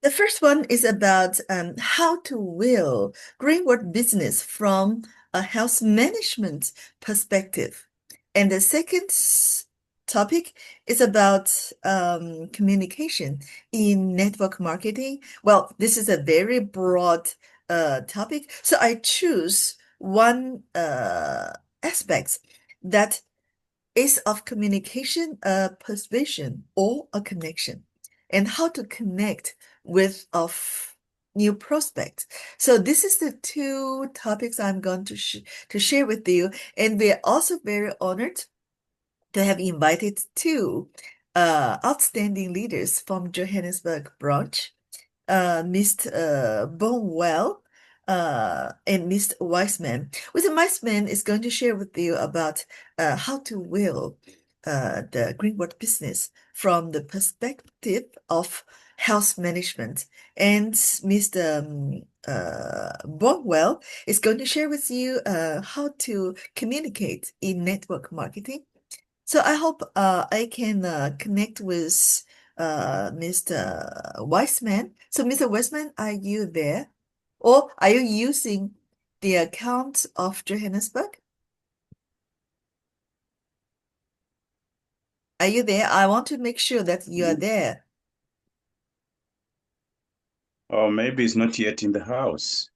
The first one is about how to will greenwood business from a health management perspective. And the second topic is about communication in network marketing. Well, this is a very broad topic, so I choose one aspect that is of communication a persuasion or a connection, and how to connect with of new prospects. So this is the two topics I'm going to share with you, and we're also very honored to have invited two outstanding leaders from Johannesburg branch, Mr. Bornwell and Mr. Wiseman. Mr. Wiseman is going to share with you about how to will the Greenwood business from the perspective of health management. And Mr. Bornwell is going to share with you how to communicate in network marketing. So I hope I can connect with Mr. Weissman. So, Mr. Weissman, are you there? Or are you using the account of Johannesburg? Are you there? I want to make sure that you are there. Or maybe he's not yet in the house.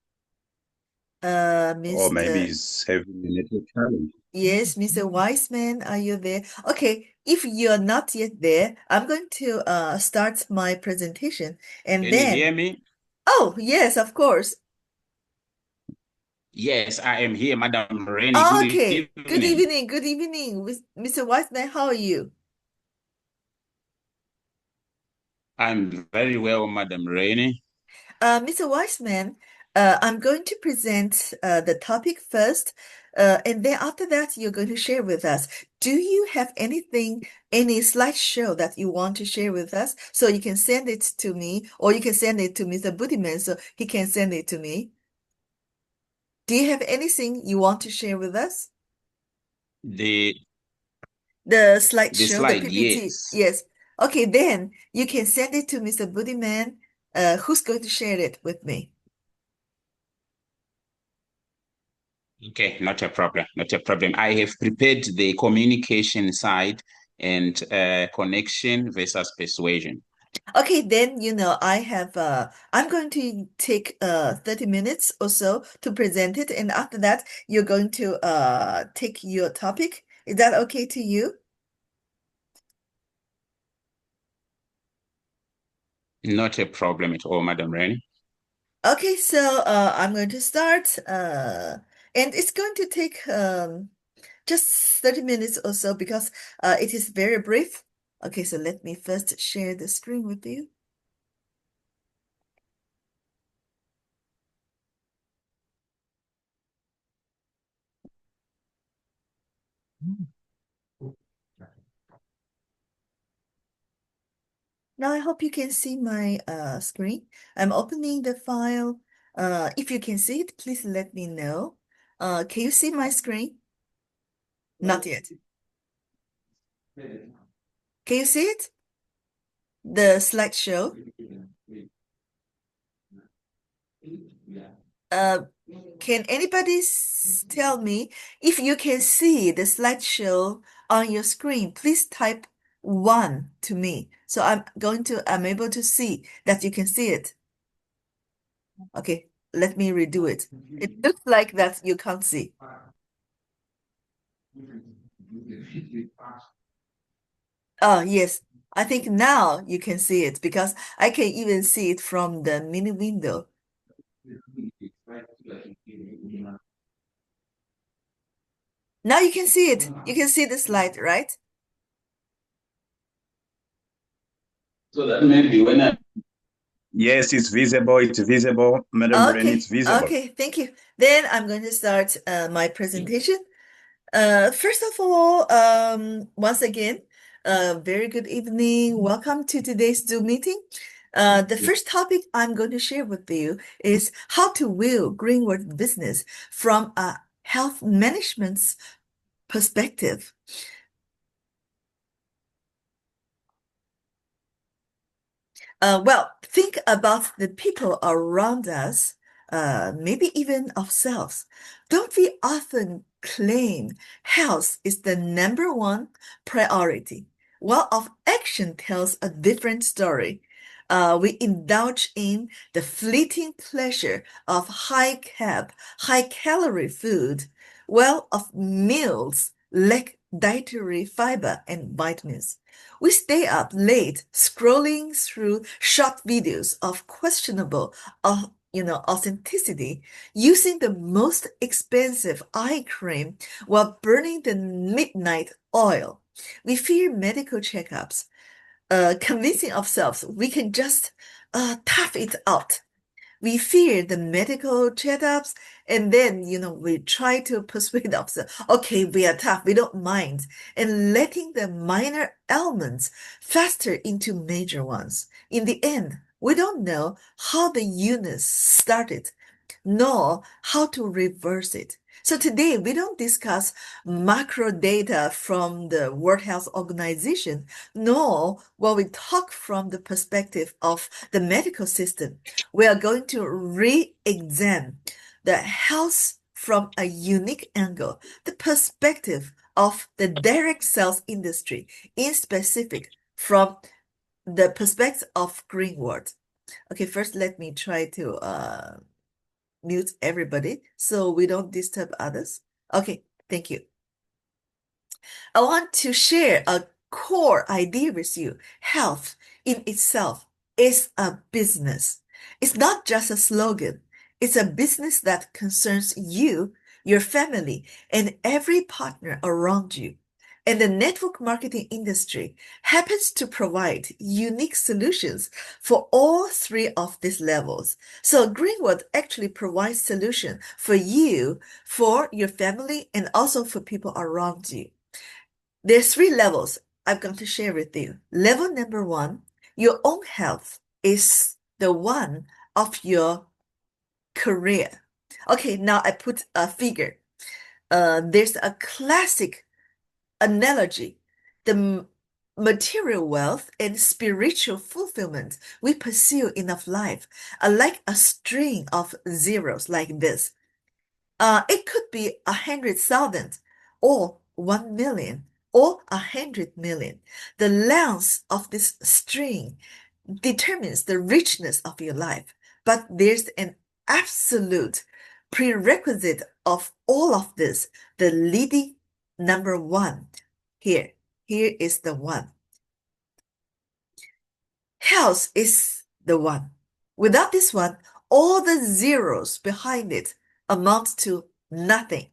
Or maybe Mr. he's having a network challenge. Yes, Mr. Weissman, are you there? Okay, if you're not yet there, I'm going to start my presentation, and Can you then, hear me? oh, yes, of course. Yes, I am here, Madam Rainie. Good Okay, good evening. evening, good evening, Mr. Weissman. How are you? I'm very well, Madam Rainie. Mr. Weissman, I'm going to present the topic first, and then after that, you're going to share with us. Do you have anything, any slideshow that you want to share with us? So you can send it to me, or you can send it to Mr. Budiman so he can send it to me. Do you have anything you want to share with us? The The the slideshow, the slide, PPT. yes. Yes. Okay, then you can send it to Mr. Budiman, who's going to share it with me. Okay, not a problem. Not a problem. I have prepared the communication side and connection versus persuasion. Okay, then I have I'm going to take 30 minutes or so to present it, and after that you're going to take your topic. Is that okay to you? Not a problem at all, Madam Rainie. Okay, so I'm going to start and it's going to take just 30 minutes or so because it is very brief. Okay, so let me first share the screen with you. Now I hope you can see my screen. I'm opening the file. If you can see it, please let me know. Can you see my screen? Not yet. Can you see it? The slideshow. Uh, can anybody tell me if you can see the slideshow on your screen? Please type one to me. So I'm able to see that you can see it. Okay, let me redo it. It looks like that you can't see. Oh, yes. I think now you can see it because I can even see it from the mini window. Now you can see it. You can see the slide, right? So that maybe when I Yes, it's visible, Madam Rainie, Okay, it's visible. okay, thank you. Then I'm going to start my presentation. First of all, once again, very good evening. Welcome to today's Zoom meeting. The first topic I'm going to share with you is how to will Greenwood business from a health management's perspective. Well, think about the people around us, maybe even ourselves. Don't we often claim health is the number one priority, while our action tells a different story? We indulge in the fleeting pleasure of high-calorie food, while of meals lack dietary fiber and vitamins. We stay up late scrolling through short videos of questionable, authenticity, using the most expensive eye cream while burning the midnight oil. We fear medical checkups, convincing ourselves we can just tough it out. We fear the medical checkups, and then, we try to persuade ourselves, okay, we are tough, we don't mind, and letting the minor ailments fester into major ones. In the end, we don't know how the illness started, nor how to reverse it. So today, we don't discuss macro data from the World Health Organization, nor will we talk from the perspective of the medical system. We are going to re-examine the health from a unique angle, the perspective of the direct sales industry, in specific from the perspective of Greenwood. Okay, first let me try to mute everybody so we don't disturb others. Okay, thank you. I want to share a core idea with you. Health in itself is a business. It's not just a slogan. It's a business that concerns you, your family, and every partner around you. And the network marketing industry happens to provide unique solutions for all three of these levels. So Greenwood actually provides solution for you, for your family, and also for people around you. There's three levels I'm going to share with you. Level number one, your own health is the one of your career. Okay, now I put a figure. There's a classic analogy. The material wealth and spiritual fulfillment we pursue in of life are like a string of zeros like this. It could be 100,000 or 1 million or 100 million. The length of this string determines the richness of your life, but there's an absolute prerequisite of all of this, the leading number one. Here is the one. Health is the one. Without this one, all the zeros behind it amount to nothing.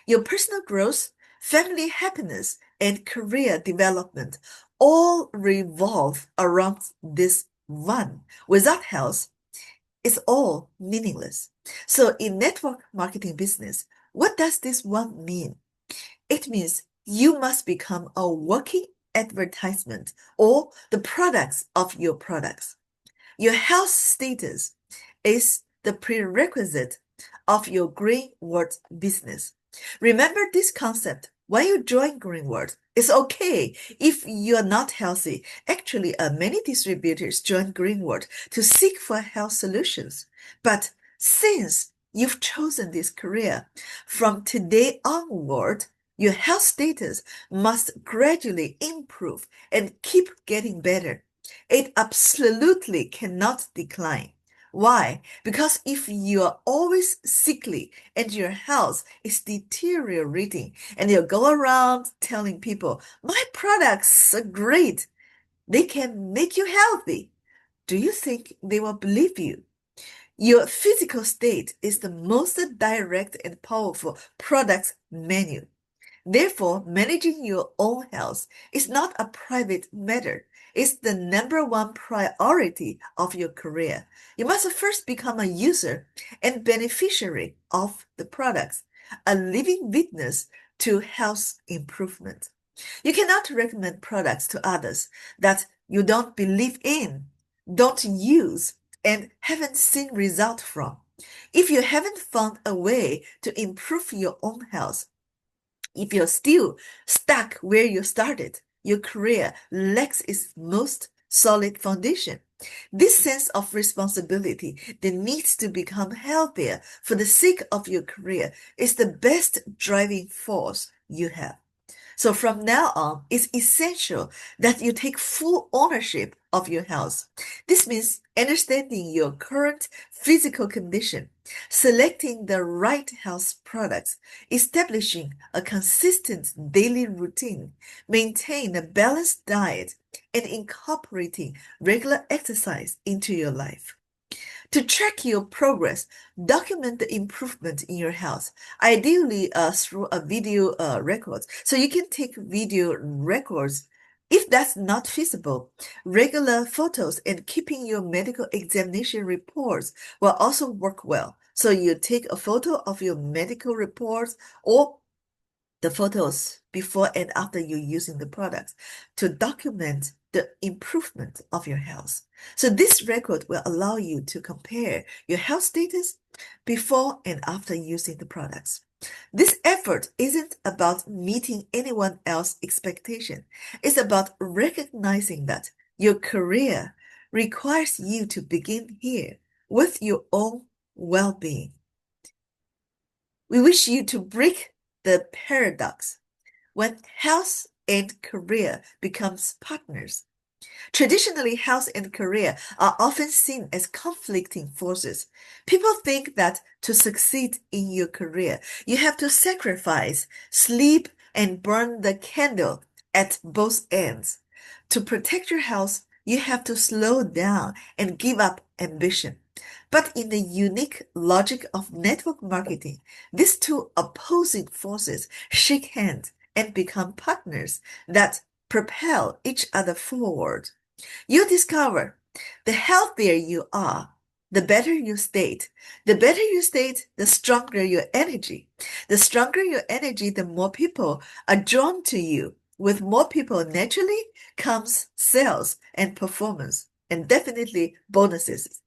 Your personal growth, family happiness, and career development all revolve around this one. Without health, it's all meaningless. So in network marketing business, what does this one mean? It means you must become a working advertisement or the products of your products. Your health status is the prerequisite of your Greenwood business. Remember this concept when you join Greenwood. It's okay if you're not healthy. Actually, many distributors join Greenwood to seek for health solutions. But since you've chosen this career, from today onward, your health status must gradually improve and keep getting better. It absolutely cannot decline. Why? Because if you are always sickly and your health is deteriorating and you go around telling people, my products are great, they can make you healthy, do you think they will believe you? Your physical state is the most direct and powerful product menu. Therefore, managing your own health is not a private matter. It's the number one priority of your career. You must first become a user and beneficiary of the products, a living witness to health improvement. You cannot recommend products to others that you don't believe in, don't use, and haven't seen result from. If you haven't found a way to improve your own health, if you're still stuck where you started, your career lacks its most solid foundation. This sense of responsibility, the need to become healthier for the sake of your career, is the best driving force you have. So from now on, it's essential that you take full ownership of your health. This means understanding your current physical condition, selecting the right health products, establishing a consistent daily routine, maintain a balanced diet, and incorporating regular exercise into your life. To track your progress, document the improvement in your health, ideally through a video record. So you can take video records. If that's not feasible, regular photos and keeping your medical examination reports will also work well. So you take a photo of your medical reports or the photos before and after you're using the products to document the improvement of your health. So this record will allow you to compare your health status before and after using the products. This effort isn't about meeting anyone else's expectation. It's about recognizing that your career requires you to begin here with your own well-being. We wish you to break the paradox when health and career becomes partners. Traditionally, health and career are often seen as conflicting forces. People think that to succeed in your career, you have to sacrifice sleep and burn the candle at both ends. To protect your health, you have to slow down and give up ambition. But in the unique logic of network marketing, these two opposing forces shake hands and become partners that propel each other forward. You discover the healthier you are, the better you state. The better you state, the stronger your energy. The stronger your energy, the more people are drawn to you. With more people, naturally comes sales and performance, and definitely bonuses.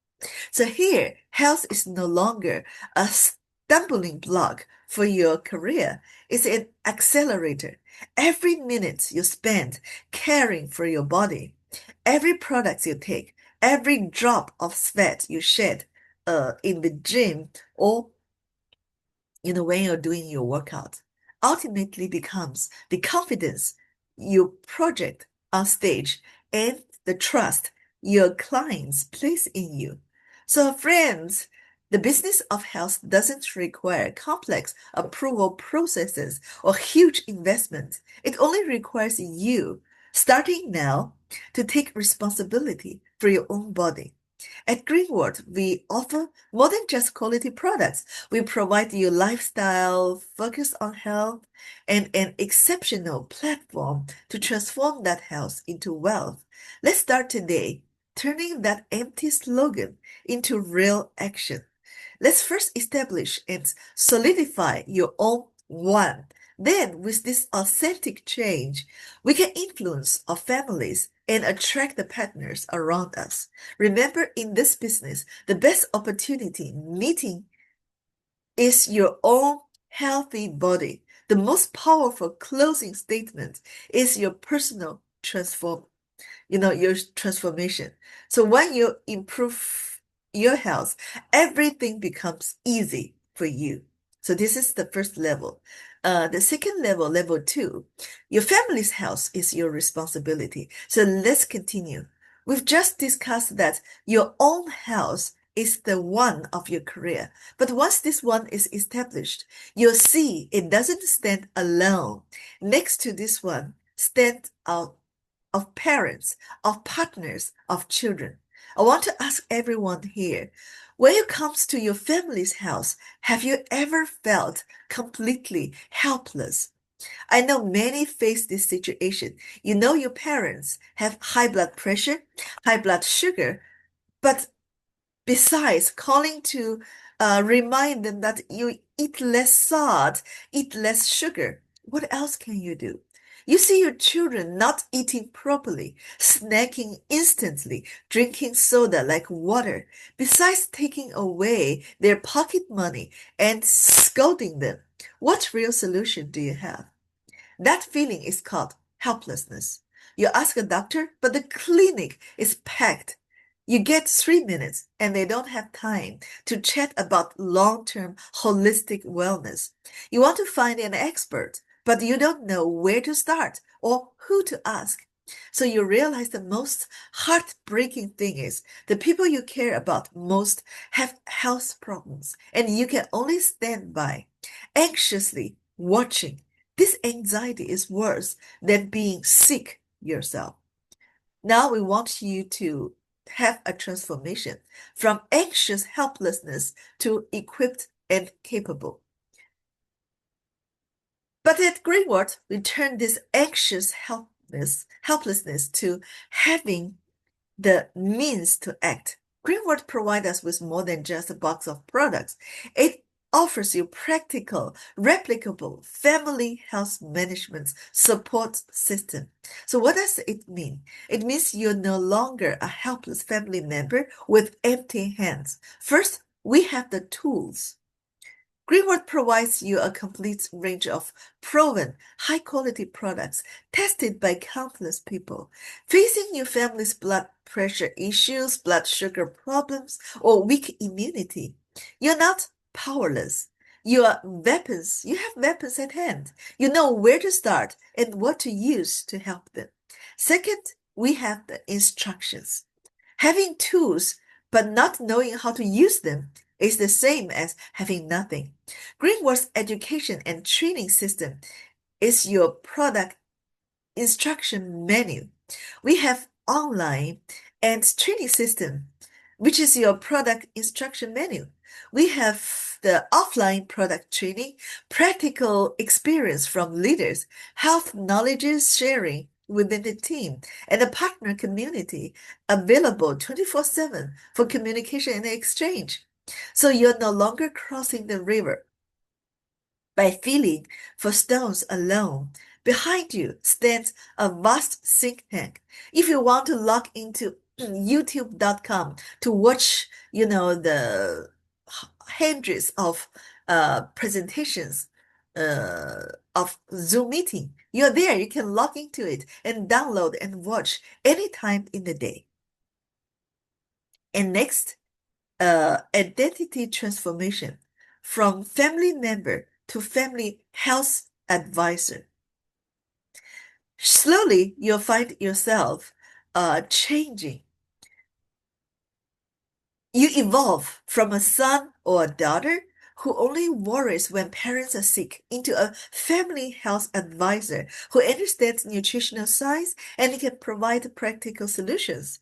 So here, health is no longer a stumbling block for your career. It's an accelerator. Every minute you spend caring for your body, every product you take, every drop of sweat you shed in the gym or when you're doing your workout, ultimately becomes the confidence you project on stage and the trust your clients place in you. So, friends, the business of health doesn't require complex approval processes or huge investment. It only requires you, starting now, to take responsibility for your own body. At Greenwood, we offer more than just quality products. We provide you lifestyle focused on health and an exceptional platform to transform that health into wealth. Let's start today, turning that empty slogan into real action. Let's first establish and solidify your own one. Then, with this authentic change, we can influence our families and attract the partners around us. Remember, in this business, the best opportunity meeting is your own healthy body. The most powerful closing statement is your personal your transformation. So when you improve your health, everything becomes easy for you. So this is the first level. The second level, level two, your family's health is your responsibility. So let's continue. We've just discussed that your own health is the one of your career. But once this one is established, you'll see it doesn't stand alone. Next to this one, stand out of parents, of partners, of children. I want to ask everyone here, when it comes to your family's health, have you ever felt completely helpless? I know many face this situation. You know your parents have high blood pressure, high blood sugar, but besides calling to remind them that you eat less salt, eat less sugar, what else can you do? You see your children not eating properly, snacking instantly, drinking soda like water, besides taking away their pocket money and scolding them. What real solution do you have? That feeling is called helplessness. You ask a doctor, but the clinic is packed. You get 3 minutes and they don't have time to chat about long-term holistic wellness. You want to find an expert, but you don't know where to start or who to ask. So you realize the most heartbreaking thing is the people you care about most have health problems, and you can only stand by, anxiously watching. This anxiety is worse than being sick yourself. Now we want you to have a transformation from anxious helplessness to equipped and capable. But at Greenwood, we turn this anxious helplessness to having the means to act. Greenwood provides us with more than just a box of products. It offers you practical, replicable family health management support system. So what does it mean? It means you're no longer a helpless family member with empty hands. First, we have the tools. Greenwood provides you a complete range of proven, high-quality products tested by countless people. Facing your family's blood pressure issues, blood sugar problems, or weak immunity, you're not powerless. You have weapons at hand. You know where to start and what to use to help them. Second, we have the instructions. Having tools but not knowing how to use them is the same as having nothing. Greenwood's education and training system is your product instruction menu. We have online and training system, which is your product instruction menu. We have the offline product training, practical experience from leaders, health knowledge sharing within the team, and a partner community available 24/7 for communication and exchange. So you're no longer crossing the river by feeling for stones alone. Behind you stands a vast think tank. If you want to log into youtube.com to watch, the hundreds of presentations of Zoom meeting, you're there. You can log into it and download and watch anytime in the day. And next, identity transformation from family member to family health advisor. Slowly, you'll find yourself changing. You evolve from a son or a daughter who only worries when parents are sick into a family health advisor who understands nutritional science and can provide practical solutions.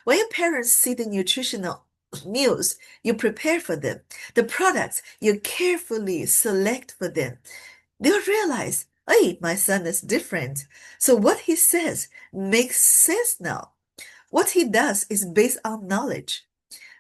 When your parents see the nutritional meals you prepare for them, the products you carefully select for them, they'll realize, hey, my son is different. So what he says makes sense now. What he does is based on knowledge.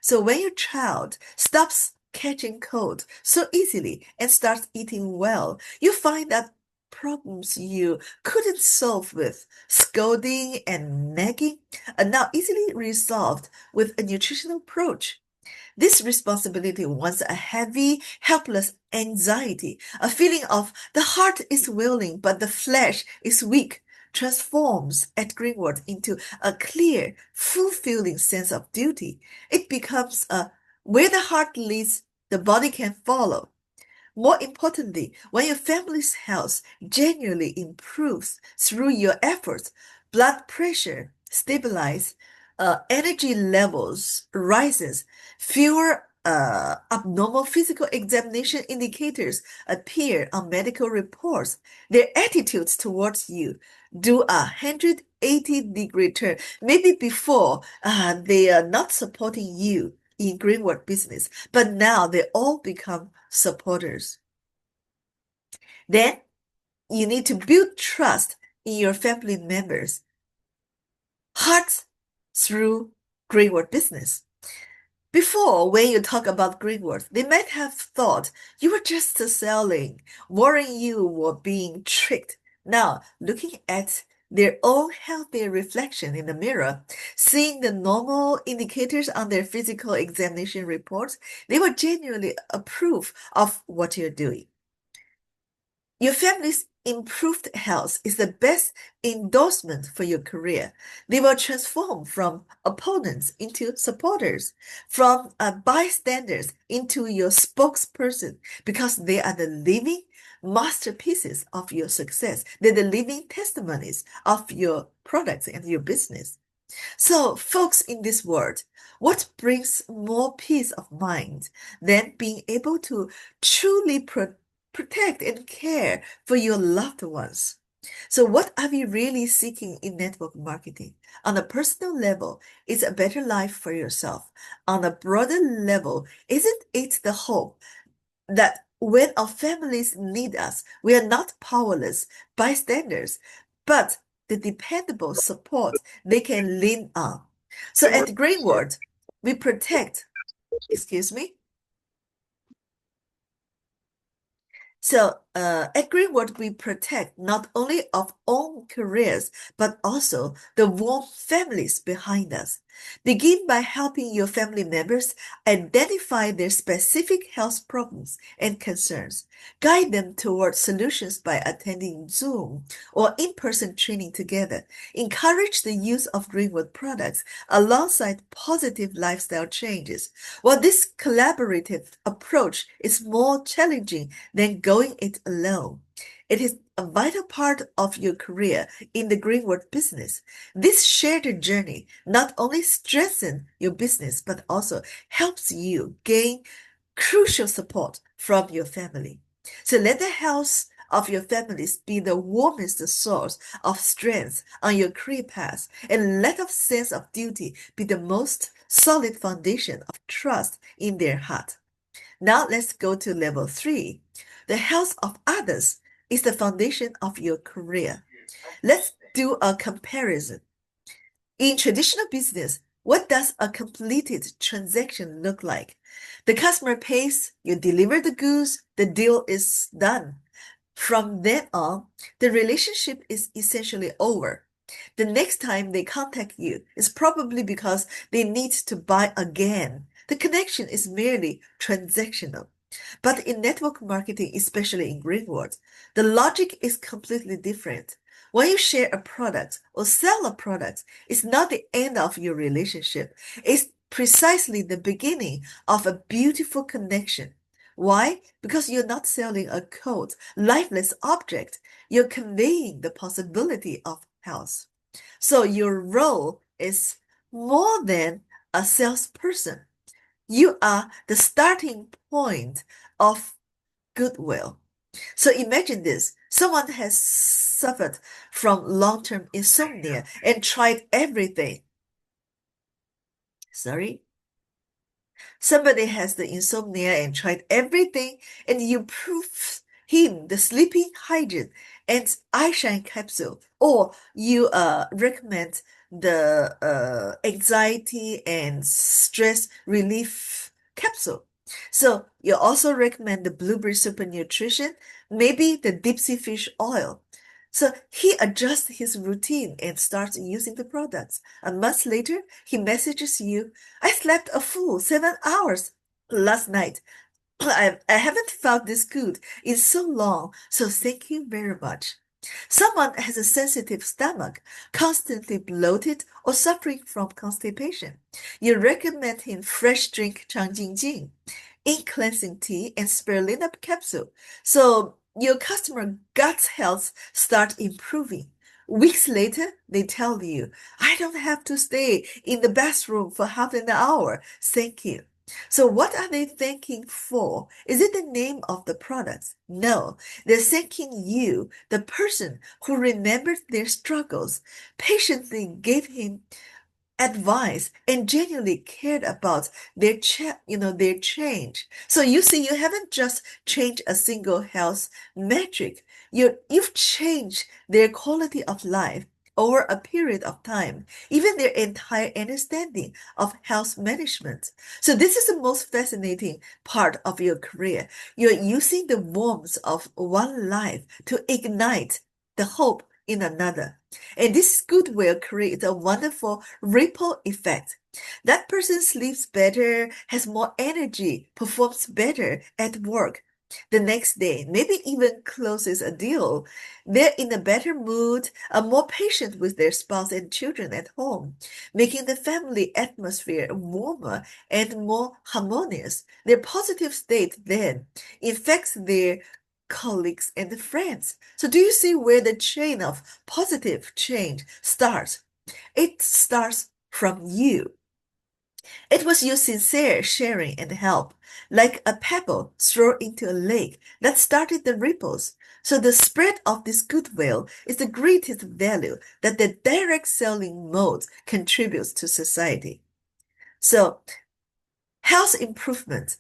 So when your child stops catching cold so easily and starts eating well, you find that problems you couldn't solve with scolding and nagging are now easily resolved with a nutritional approach. This responsibility once a heavy, helpless anxiety, a feeling of the heart is willing but the flesh is weak, transforms at Greenwood into a clear, fulfilling sense of duty. It becomes a where the heart leads, the body can follow. More importantly, when your family's health genuinely improves through your efforts, blood pressure stabilizes, energy levels rises, fewer abnormal physical examination indicators appear on medical reports. Their attitudes towards you do a 180-degree turn. Maybe before they are not supporting you in Greenwood business, but now they all become supporters. Then you need to build trust in your family members' hearts through Greenwood business. Before, when you talk about Greenwood, they might have thought you were just selling, worrying you were being tricked. Now, looking at their own healthy reflection in the mirror, seeing the normal indicators on their physical examination reports, they will genuinely approve of what you're doing. Your family's improved health is the best endorsement for your career. They will transform from opponents into supporters, from bystanders into your spokesperson, because they are the living masterpieces of your success. They're the living testimonies of your products and your business. So, folks in this world, what brings more peace of mind than being able to truly protect and care for your loved ones? So, what are we really seeking in network marketing? On a personal level, it's a better life for yourself. On a broader level, isn't it the hope that when our families need us, we are not powerless bystanders, but the dependable support they can lean on? So at Greenwood, we protect, excuse me, So, at Greenwood, we protect not only our own careers, but also the warm families behind us. Begin by helping your family members identify their specific health problems and concerns. Guide them toward solutions by attending Zoom or in-person training together. Encourage the use of Greenwood products alongside positive lifestyle changes. While this collaborative approach is more challenging than going it alone, it is a vital part of your career in the Greenwood business. This shared journey not only strengthens your business, but also helps you gain crucial support from your family. So let the health of your families be the warmest source of strength on your career path, and let a sense of duty be the most solid foundation of trust in their heart. Now let's go to level 3. The health of others is the foundation of your career. Let's do a comparison. In traditional business, what does a completed transaction look like? The customer pays, you deliver the goods, the deal is done. From then on, the relationship is essentially over. The next time they contact you is probably because they need to buy again. The connection is merely transactional. But in network marketing, especially in Greenwood, the logic is completely different. When you share a product or sell a product, it's not the end of your relationship. It's precisely the beginning of a beautiful connection. Why? Because you're not selling a cold, lifeless object. You're conveying the possibility of health. So your role is more than a salesperson. You are the starting point of goodwill. So imagine this. Someone has suffered from long-term insomnia and tried everything. Sorry. Somebody has the insomnia and tried everything, and you prove him the sleeping hygiene and eye shine capsule, or you recommend the anxiety and stress relief capsule. So you also recommend the blueberry super nutrition, maybe the deep sea fish oil. So he adjusts his routine and starts using the products. A month later, he messages you, I slept a full 7 hours last night. I haven't felt this good in so long, so thank you very much. Someone has a sensitive stomach, constantly bloated or suffering from constipation. You recommend him fresh drink Changjingjing, ink cleansing tea, and spirulina capsule. So your customer gut health start improving. Weeks later, they tell you, I don't have to stay in the bathroom for half an hour. Thank you. So what are they thanking for? Is it the name of the products? No, they're thanking you, the person who remembered their struggles, patiently gave him advice, and genuinely cared about their change. So you see, you haven't just changed a single health metric. You've changed their quality of life over a period of time, even their entire understanding of health management. So this is the most fascinating part of your career. You're using the warmth of one life to ignite the hope in another. And this goodwill creates a wonderful ripple effect. That person sleeps better, has more energy, performs better at work. the next day, maybe even closes a deal. They're in a better mood, are more patient with their spouse and children at home, making the family atmosphere warmer and more harmonious. Their positive state then infects their colleagues and friends. So, do you see where the chain of positive change starts? It starts from you. It was your sincere sharing and help, like a pebble thrown into a lake, that started the ripples. So the spread of this goodwill is the greatest value that the direct selling mode contributes to society. So health improvement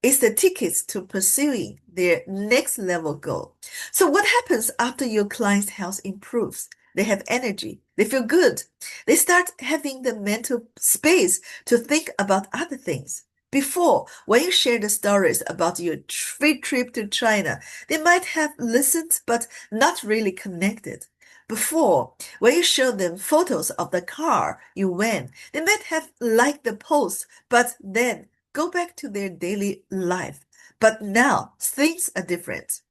is the tickets to pursuing their next level goal. So what happens after your client's health improves? They have energy. They feel good. They start having the mental space to think about other things. Before, when you share the stories about your free trip to China, they might have listened but not really connected. Before, when you show them photos of the car you went, they might have liked the post, but then go back to their daily life. But now things are different.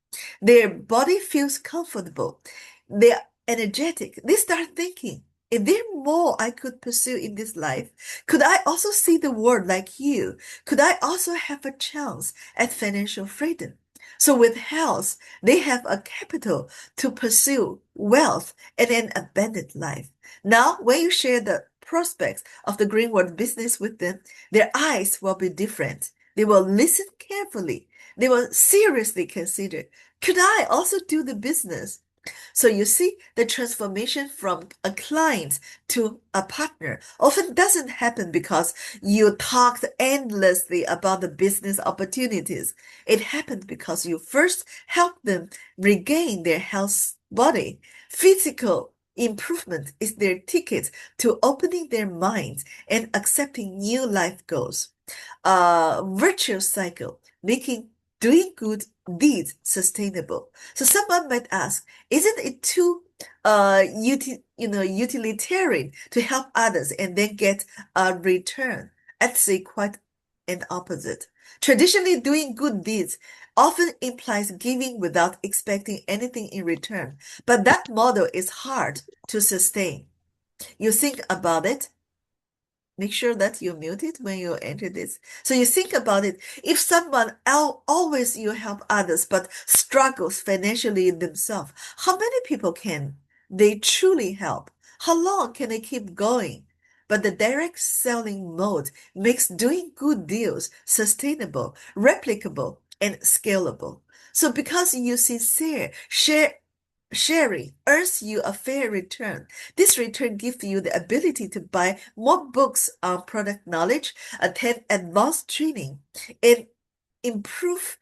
Their body feels comfortable. They're energetic. They start thinking, is there more I could pursue in this life? Could I also see the world like you? Could I also have a chance at financial freedom? So with health, they have a capital to pursue wealth and an abundant life. Now, when you share the prospects of the Greenwood business with them, their eyes will be different. They will listen carefully. They will seriously consider, could I also do the business? So you see, the transformation from a client to a partner often doesn't happen because you talked endlessly about the business opportunities. It happened because you first helped them regain their health body. Physical improvement is their ticket to opening their minds and accepting new life goals. A virtuous cycle, making doing good deeds sustainable. So someone might ask, isn't it too utilitarian to help others and then get a return? I'd say quite an opposite. Traditionally, doing good deeds often implies giving without expecting anything in return, but that model is hard to sustain. You think about it. Make sure that you mute it when you enter this. So you think about it. If someone always you help others but struggles financially themselves, how many people can they truly help? How long can they keep going? But the direct selling mode makes doing good deals sustainable, replicable, and scalable. So because you sincere sharing earns you a fair return. This return gives you the ability to buy more books on product knowledge, attend advanced training, and improve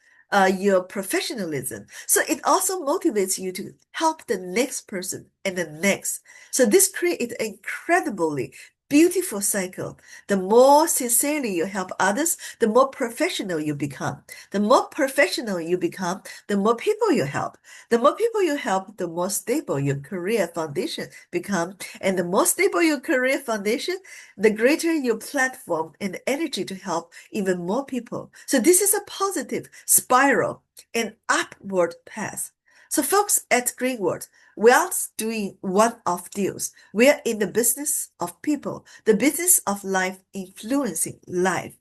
your professionalism. So it also motivates you to help the next person and the next. So this creates an incredibly beautiful cycle. The more sincerely you help others, the more professional you become. The more professional you become, the more people you help. The more people you help, the more stable your career foundation become. And the more stable your career foundation, the greater your platform and energy to help even more people. So this is a positive spiral and upward path. So folks at Greenwood, we are doing one-off deals. We are in the business of people, the business of life influencing life.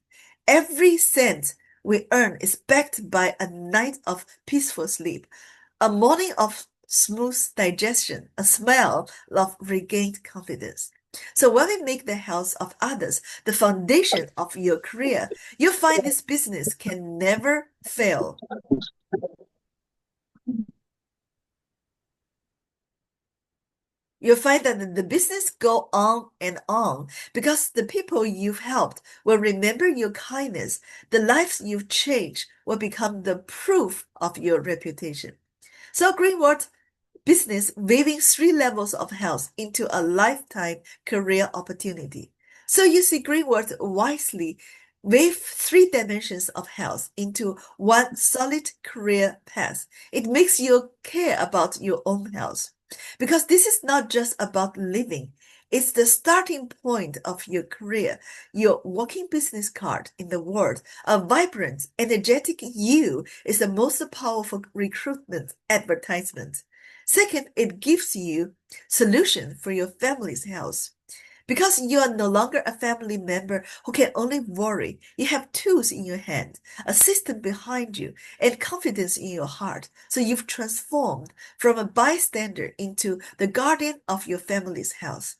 Every cent we earn is backed by a night of peaceful sleep, a morning of smooth digestion, a smell of regained confidence. So when we make the health of others the foundation of your career, you'll find this business can never fail. You'll find that the business go on and on because the people you've helped will remember your kindness. The lives you've changed will become the proof of your reputation. So Greenwood business weaving three levels of health into a lifetime career opportunity. So you see Greenwood wisely weave three dimensions of health into one solid career path. It makes you care about your own health because this is not just about living. It's the starting point of your career, your walking business card in the world. A vibrant, energetic you is the most powerful recruitment advertisement. Second, it gives you solution for your family's health. Because you are no longer a family member who can only worry, you have tools in your hand, a system behind you, and confidence in your heart. So you've transformed from a bystander into the guardian of your family's health.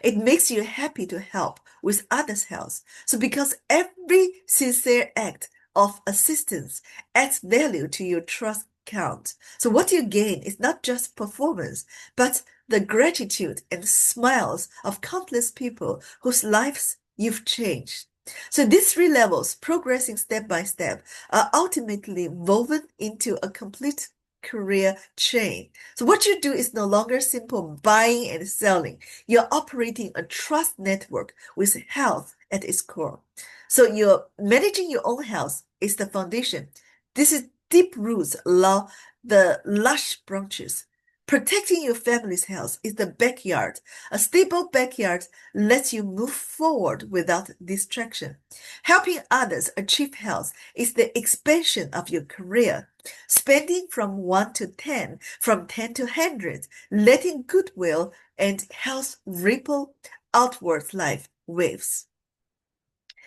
It makes you happy to help with others' health. So because every sincere act of assistance adds value to your trust count. So what you gain is not just performance, but the gratitude and smiles of countless people whose lives you've changed. So these three levels, progressing step by step, are ultimately woven into a complete career chain. So what you do is no longer simple buying and selling. You're operating a trust network with health at its core. So you're managing your own health is the foundation. This is deep roots allow the lush branches. Protecting your family's health is the backyard. A stable backyard lets you move forward without distraction. Helping others achieve health is the expansion of your career. Spending from 1 to 10, from 10 to 100, letting goodwill and health ripple outward life waves.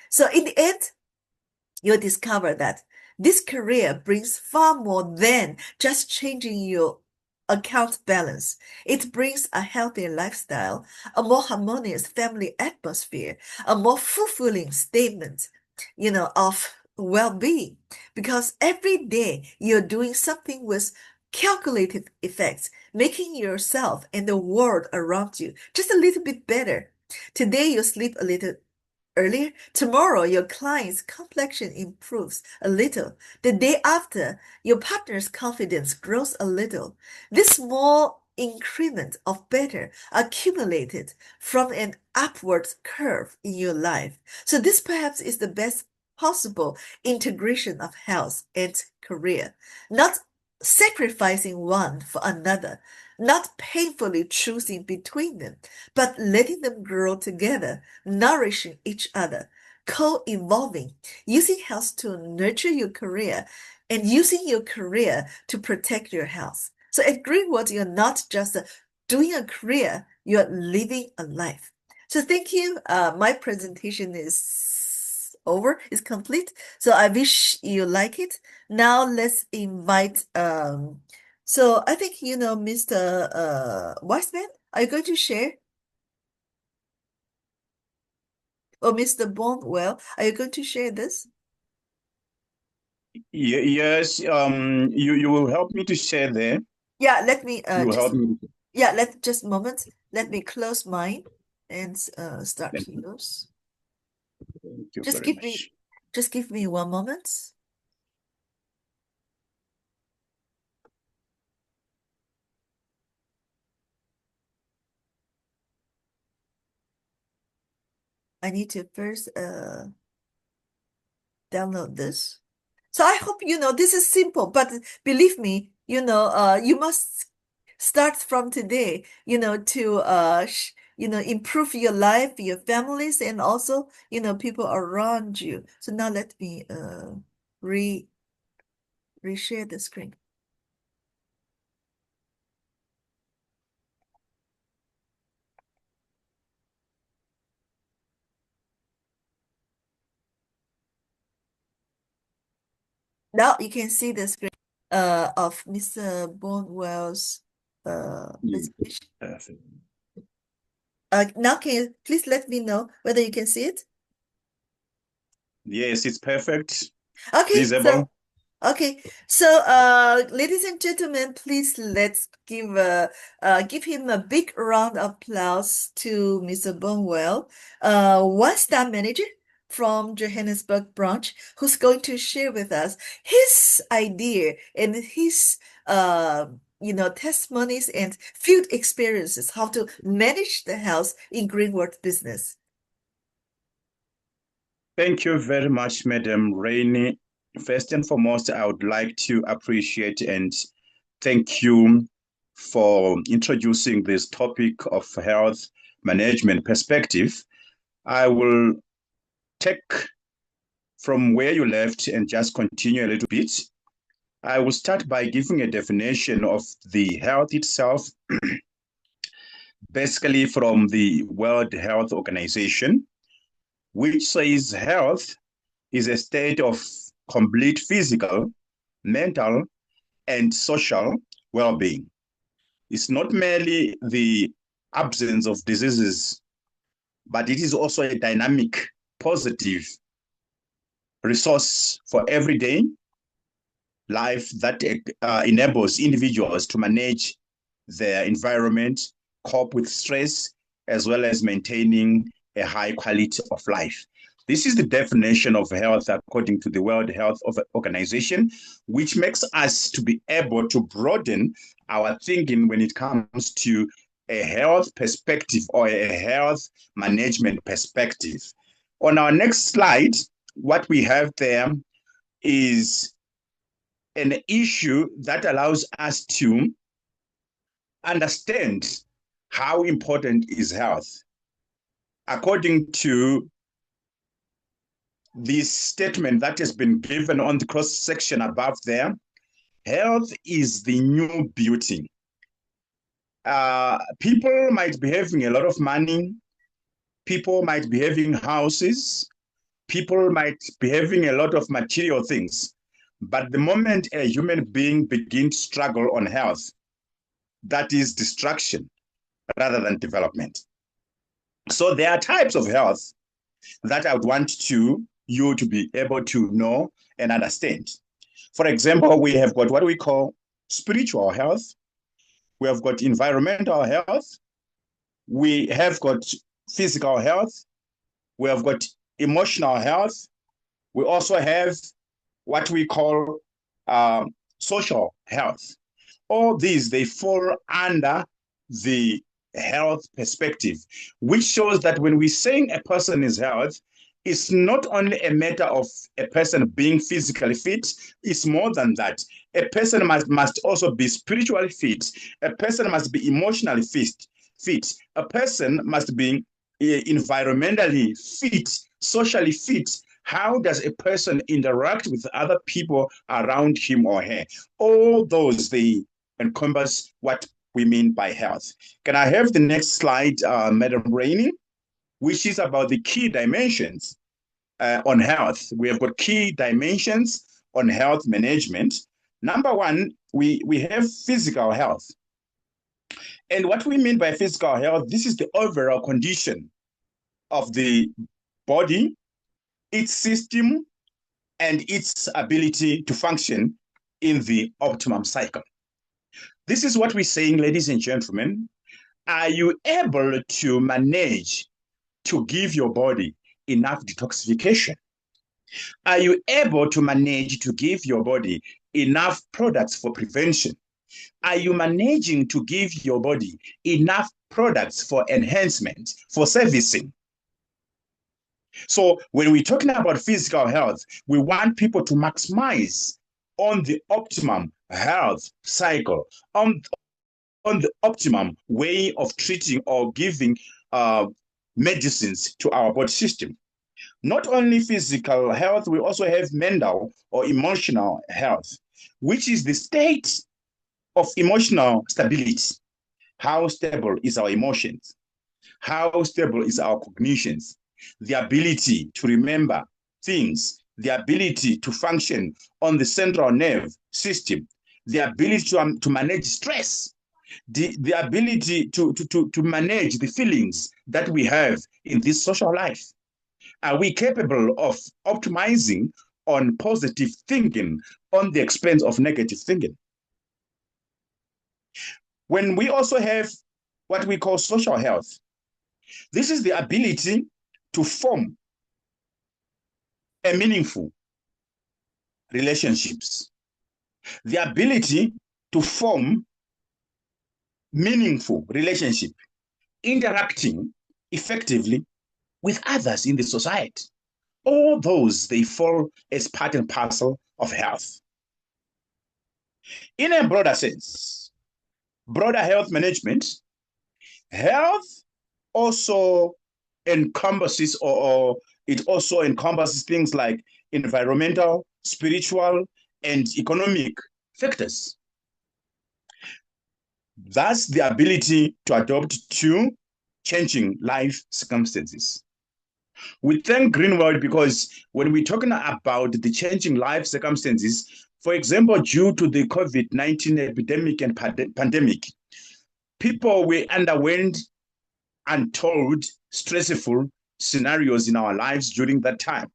So in the end, you'll discover that this career brings far more than just changing your account balance. It brings a healthier lifestyle, a more harmonious family atmosphere, a more fulfilling statement, of well-being. Because every day you're doing something with calculated effects, making yourself and the world around you just a little bit better. Today you sleep a little earlier. Tomorrow, your client's complexion improves a little. The day after, your partner's confidence grows a little. This small increment of better accumulated from an upward curve in your life. So this perhaps is the best possible integration of health and career, not sacrificing one for another, not painfully choosing between them, but letting them grow together, nourishing each other, co-evolving, using health to nurture your career and using your career to protect your health. So at Greenwood, you're not just doing a career, you're living a life. So thank you. My presentation is over, is complete. So I wish you like it. Now let's invite, so I think you know Mr. Wiseman. Are you going to share? Or Mr. Bornwell, are you going to share this? Yes, you will help me to share there. Yeah, let me You will help just me. yeah, let just a moment. Let me close mine and start Thank you. yours. Thank you Just very give me much. just give me one moment. I need to first download this. So I hope you know this is simple, but believe me, you must start from today, to improve your life, your families, and also, people around you. So now let me re reshare the screen. Now you can see the screen of Mr. Bonwell's Yeah, presentation. perfect. Now can you please let me know whether you can see it? Yes, it's perfect. Okay, Visible. ladies and gentlemen, please let's give him a big round of applause to Mr. Bonwell, one-star manager from Johannesburg branch, who's going to share with us his idea and his testimonies and field experiences, how to manage the health in Greenwood business. Thank you very much, Madam Rainie. First and foremost, I would like to appreciate and thank you for introducing this topic of health management perspective, I will take from where you left and just continue a little bit. I will start by giving a definition of the health itself, basically from the World Health Organization, which says health is a state of complete physical, mental, and social well-being. It's not merely the absence of diseases, but it is also a dynamic, positive resource for everyday life that enables individuals to manage their environment, cope with stress, as well as maintaining a high quality of life. This is the definition of health according to the World Health Organization, which makes us to be able to broaden our thinking when it comes to a health perspective or a health management perspective. On our next slide, what we have there is an issue that allows us to understand how important is health. According to this statement that has been given on the cross section above there, health is the new beauty. People might be having a lot of money, people might be having houses, people might be having a lot of material things, but the moment a human being begins to struggle on health, that is destruction rather than development. So there are types of health that I would want you to be able to know and understand. For example, we have got what we call spiritual health. We have got environmental health. We have got physical health. We have got emotional health. We also have what we call social health. All these, they fall under the health perspective, which shows that when we're saying a person is health, it's not only a matter of a person being physically fit, it's more than that. A person must also be spiritually fit. A person must be emotionally fit. A person must be environmentally fit, socially fit. How does a person interact with other people around him or her? All those, they encompass what we mean by health. Can I have the next slide, Madam Rainie, which is about the key dimensions on health. We have got key dimensions on health management. Number one, we have physical health. And what we mean by physical health, this is the overall condition of the body, its system, and its ability to function in the optimum cycle. This is what we're saying, ladies and gentlemen. Are you able to manage to give your body enough detoxification? Are you able to manage to give your body enough products for prevention? Are you managing to give your body enough products for enhancement, for servicing? So when we're talking about physical health, we want people to maximize on the optimum health cycle, on the optimum way of treating or giving medicines to our body system. Not only physical health, we also have mental or emotional health, which is the state of emotional stability. How stable is our emotions? How stable is our cognitions? The ability to remember things, the ability to function on the central nerve system, the ability to manage stress, the ability to manage the feelings that we have in this social life. Are we capable of optimizing on positive thinking on the expense of negative thinking? When we also have what we call social health, this is the ability to form a meaningful relationships, the ability to form meaningful relationship, interacting effectively with others in the society. All those, they fall as part and parcel of health. In a broader sense, broader health management, health also encompasses or it also encompasses things like environmental, spiritual, and economic factors. Thus, the ability to adapt to changing life circumstances. We thank Greenwald because when we're talking about the changing life circumstances, for example, due to the COVID-19 epidemic and pandemic, people we underwent untold stressful scenarios in our lives during that time.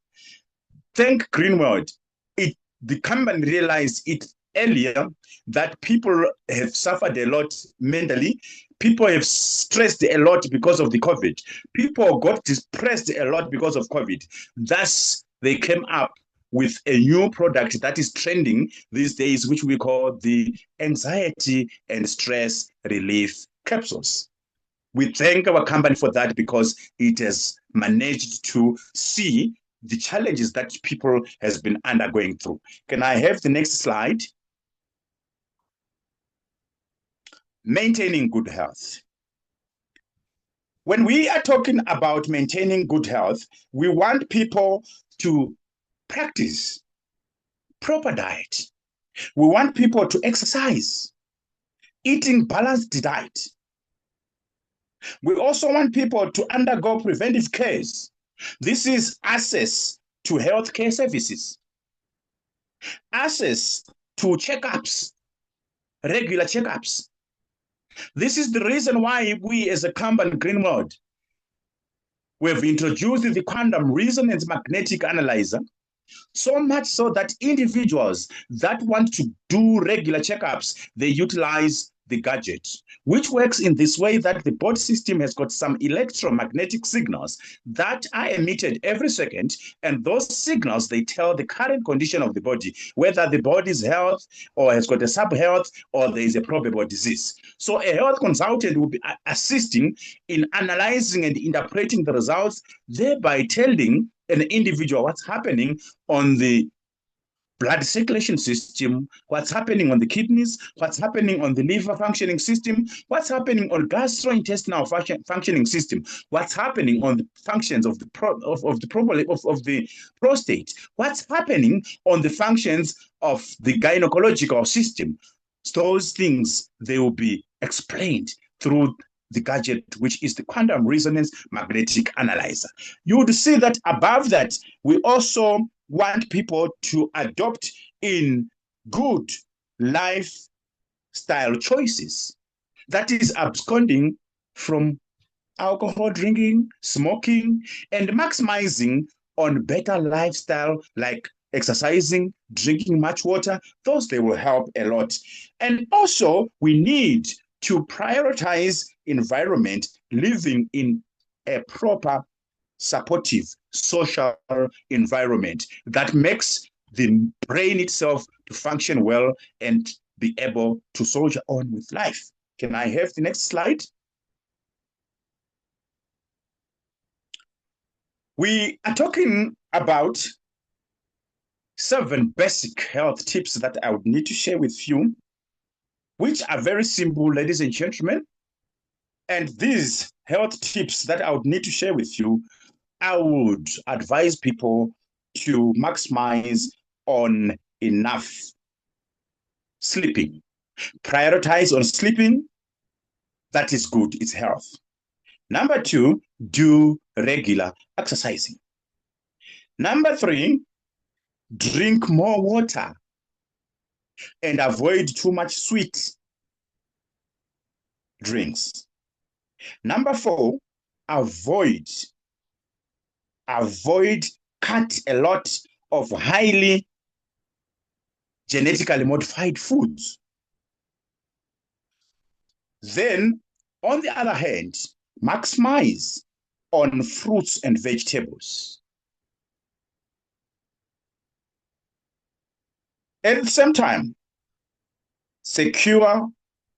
Thank Greenwald, the company realized it earlier that people have suffered a lot mentally. People have stressed a lot because of the COVID. People got depressed a lot because of COVID. Thus, they came up with a new product that is trending these days, which we call the anxiety and stress relief capsules. We thank our company for that because it has managed to see the challenges that people has been undergoing through. Can I have the next slide? Maintaining good health. When we are talking about maintaining good health, we want people to practice proper diet. We want people to exercise, eating balanced diet. We also want people to undergo preventive cares. This is access to healthcare services, access to checkups, regular checkups. This is the reason why we as a company, Greenwald, we have introduced the quantum resonance magnetic analyzer, so much so that individuals that want to do regular checkups, they utilize the gadget, which works in this way that the body system has got some electromagnetic signals that are emitted every second, and those signals, they tell the current condition of the body, whether the body is health or has got a sub-health or there is a probable disease. So a health consultant will be assisting in analyzing and interpreting the results, thereby telling an individual what's happening on the blood circulation system, what's happening on the kidneys, what's happening on the liver functioning system, what's happening on gastrointestinal functioning system, what's happening on the functions of the prostate, what's happening on the functions of the gynecological system. Those things, they will be explained through the gadget, which is the quantum resonance magnetic analyzer. You would see that above that, we also want people to adopt in good lifestyle choices. That is absconding from alcohol drinking, smoking, and maximizing on better lifestyle like exercising, drinking much water. Those, they will help a lot. And also, we need to prioritize environment, living in a proper, supportive social environment that makes the brain itself to function well and be able to soldier on with life. Can I have the next slide? We are talking about 7 basic health tips that I would need to share with you, which are very simple, ladies and gentlemen. And these health tips that I would need to share with you, I would advise people to maximize on enough sleeping. Prioritize on sleeping. That is good, it's health. Number 2, do regular exercising. Number 3, drink more water and avoid too much sweet drinks. Number 4, avoid cut a lot of highly genetically modified foods. Then, on the other hand, maximize on fruits and vegetables. At the same time, secure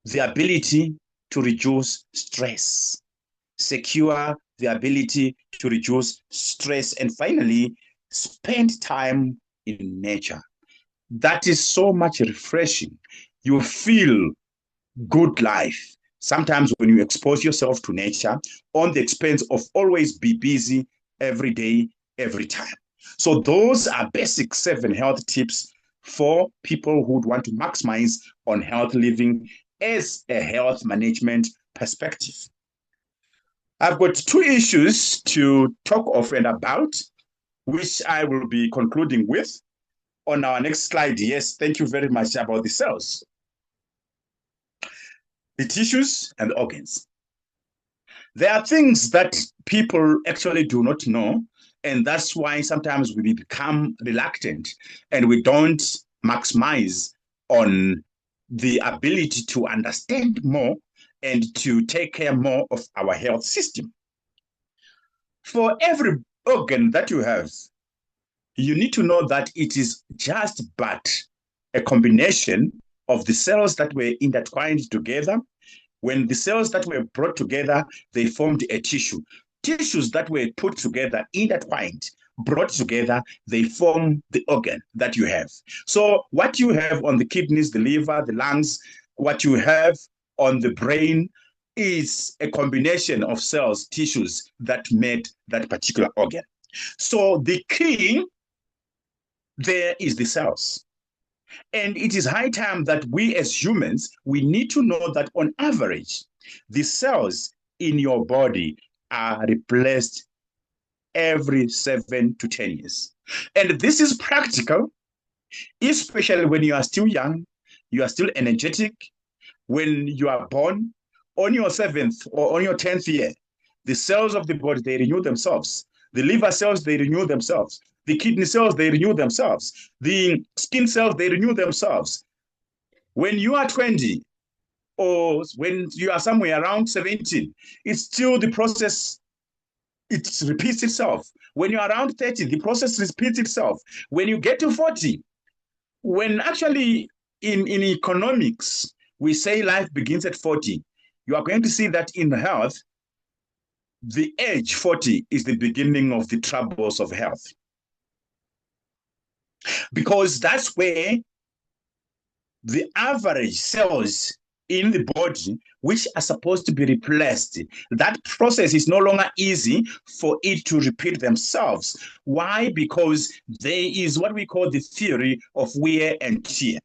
the ability to reduce stress. Secure the ability to reduce stress. And finally, spend time in nature. That is so much refreshing. You feel good life sometimes when you expose yourself to nature on the expense of always be busy every day, every time. So those are basic 7 health tips for people who would want to maximize on health living as a health management perspective. I've got 2 issues to talk of and about, which I will be concluding with on our next slide. Yes, thank you very much, about the cells, the tissues, and the organs. There are things that people actually do not know, and that's why sometimes we become reluctant and we don't maximize on the ability to understand more and to take care more of our health system. For every organ that you have, you need to know that it is just but a combination of the cells that were intertwined together. When the cells that were brought together, they formed a tissue. Tissues that were put together, intertwined, brought together, they form the organ that you have. So what you have on the kidneys, the liver, the lungs, what you have on the brain is a combination of cells, tissues that made that particular organ. So the key there is the cells. And it is high time that we as humans, we need to know that on average, the cells in your body are replaced every 7 to 10 years. And this is practical, especially when you are still young, you are still energetic. When you are born, on your 7th or on your 10th year, the cells of the body, they renew themselves. The liver cells, they renew themselves. The kidney cells, they renew themselves. The skin cells, they renew themselves. When you are 20 or when you are somewhere around 17, it's still the process, it repeats itself. When you're around 30, the process repeats itself. When you get to 40, when actually in economics, we say life begins at 40, you are going to see that in health, the age 40 is the beginning of the troubles of health. Because that's where the average cells in the body, which are supposed to be replaced, that process is no longer easy for it to repeat themselves. Why? Because there is what we call the theory of wear and tear.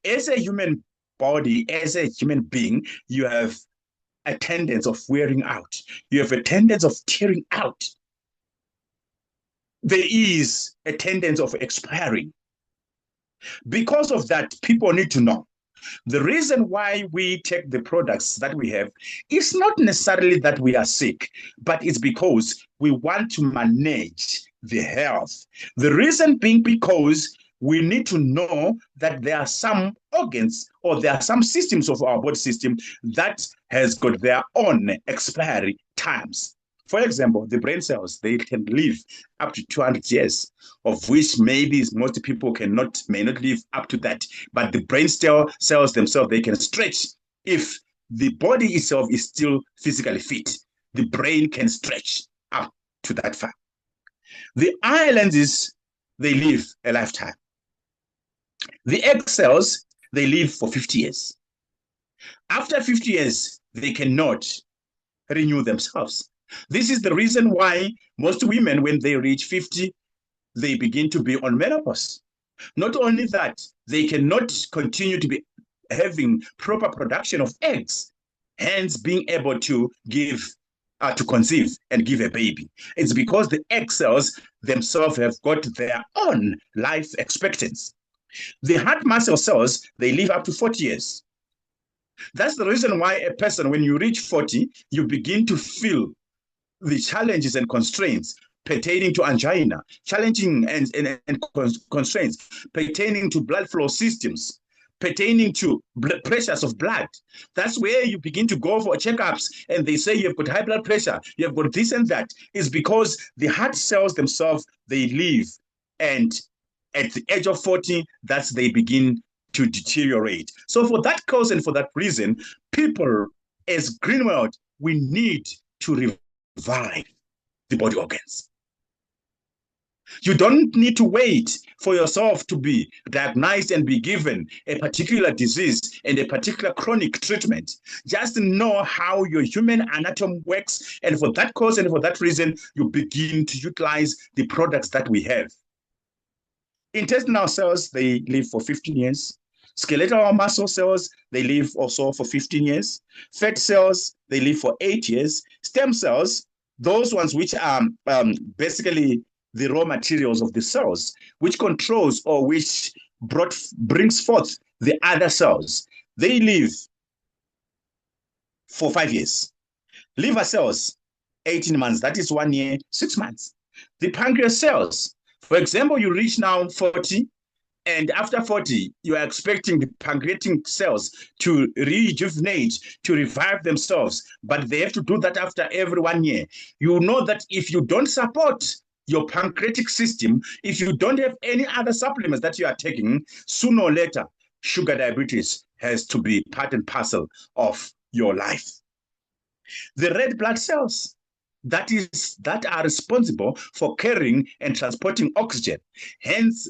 As a human body, as a human being, you have a tendency of wearing out. You have a tendency of tearing out. There is a tendency of expiring. Because of that, people need to know the reason why we take the products that we have is not necessarily that we are sick, but it's because we want to manage the health. The reason being because we need to know that there are some organs or there are some systems of our body system that has got their own expiry times. For example, the brain cells, they can live up to 200 years, of which maybe most people may not live up to that. But the brain cells themselves, they can stretch. If the body itself is still physically fit, the brain can stretch up to that far. The eye lenses, they live a lifetime. The egg cells, they live for 50 years. After 50 years, they cannot renew themselves. This is the reason why most women, when they reach 50, they begin to be on menopause. Not only that, they cannot continue to be having proper production of eggs, hence being able to conceive and give a baby. It's because the egg cells themselves have got their own life expectancy. The heart muscle cells, they live up to 40 years. That's the reason why a person, when you reach 40, you begin to feel the challenges and constraints pertaining to angina, challenging and constraints pertaining to blood flow systems, pertaining to pressures of blood. That's where you begin to go for checkups and they say you've got high blood pressure, you've got this and that. Is because the heart cells themselves, they live, and at the age of 40, that's they begin to deteriorate. So for that cause and for that reason, people as Greenwell, we need to revive the body organs. You don't need to wait for yourself to be diagnosed and be given a particular disease and a particular chronic treatment. Just know how your human anatomy works, and for that cause and for that reason, you begin to utilize the products that we have. Intestinal cells, they live for 15 years. Skeletal muscle cells, they live also for 15 years. Fat cells, they live for 8 years. Stem cells, those ones which are basically the raw materials of the cells, which controls or which brings forth the other cells, they live for 5 years. Liver cells, 18 months, that is 1 year, 6 months. The pancreas cells, for example, you reach now 40, and after 40, you are expecting the pancreatic cells to rejuvenate, to revive themselves, but they have to do that after every 1 year. You know that if you don't support your pancreatic system, if you don't have any other supplements that you are taking, sooner or later, sugar diabetes has to be part and parcel of your life. The red blood cells that are responsible for carrying and transporting oxygen, hence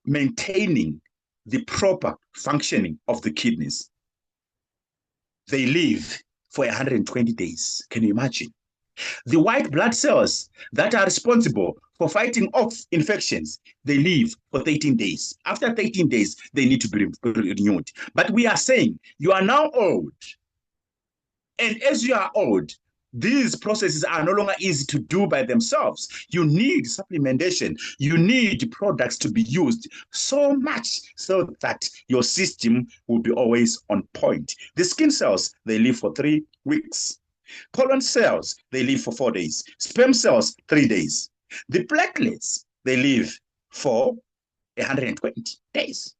maintaining the proper functioning of the kidneys. They live for 120 days. Can you imagine? The white blood cells that are responsible for fighting off infections, they live for 13 days. After 13 days, they need to be renewed. But we are saying you are now old. And as you are old, these processes are no longer easy to do by themselves. You need supplementation. You need products to be used so much so that your system will be always on point. The skin cells, they live for 3 weeks. Colon cells, they live for 4 days. Sperm cells, 3 days. The platelets, they live for 120 days.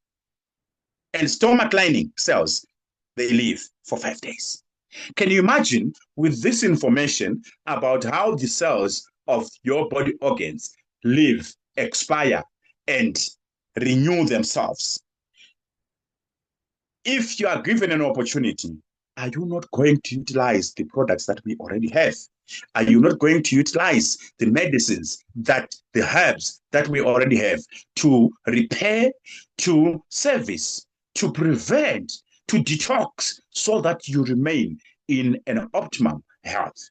And stomach lining cells, they live for 5 days. Can you imagine with this information about how the cells of your body organs live, expire, and renew themselves? If you are given an opportunity, are you not going to utilize the products that we already have? Are you not going to utilize the medicines, the herbs that we already have to repair, to service, to prevent, to detox, so that you remain in an optimum health?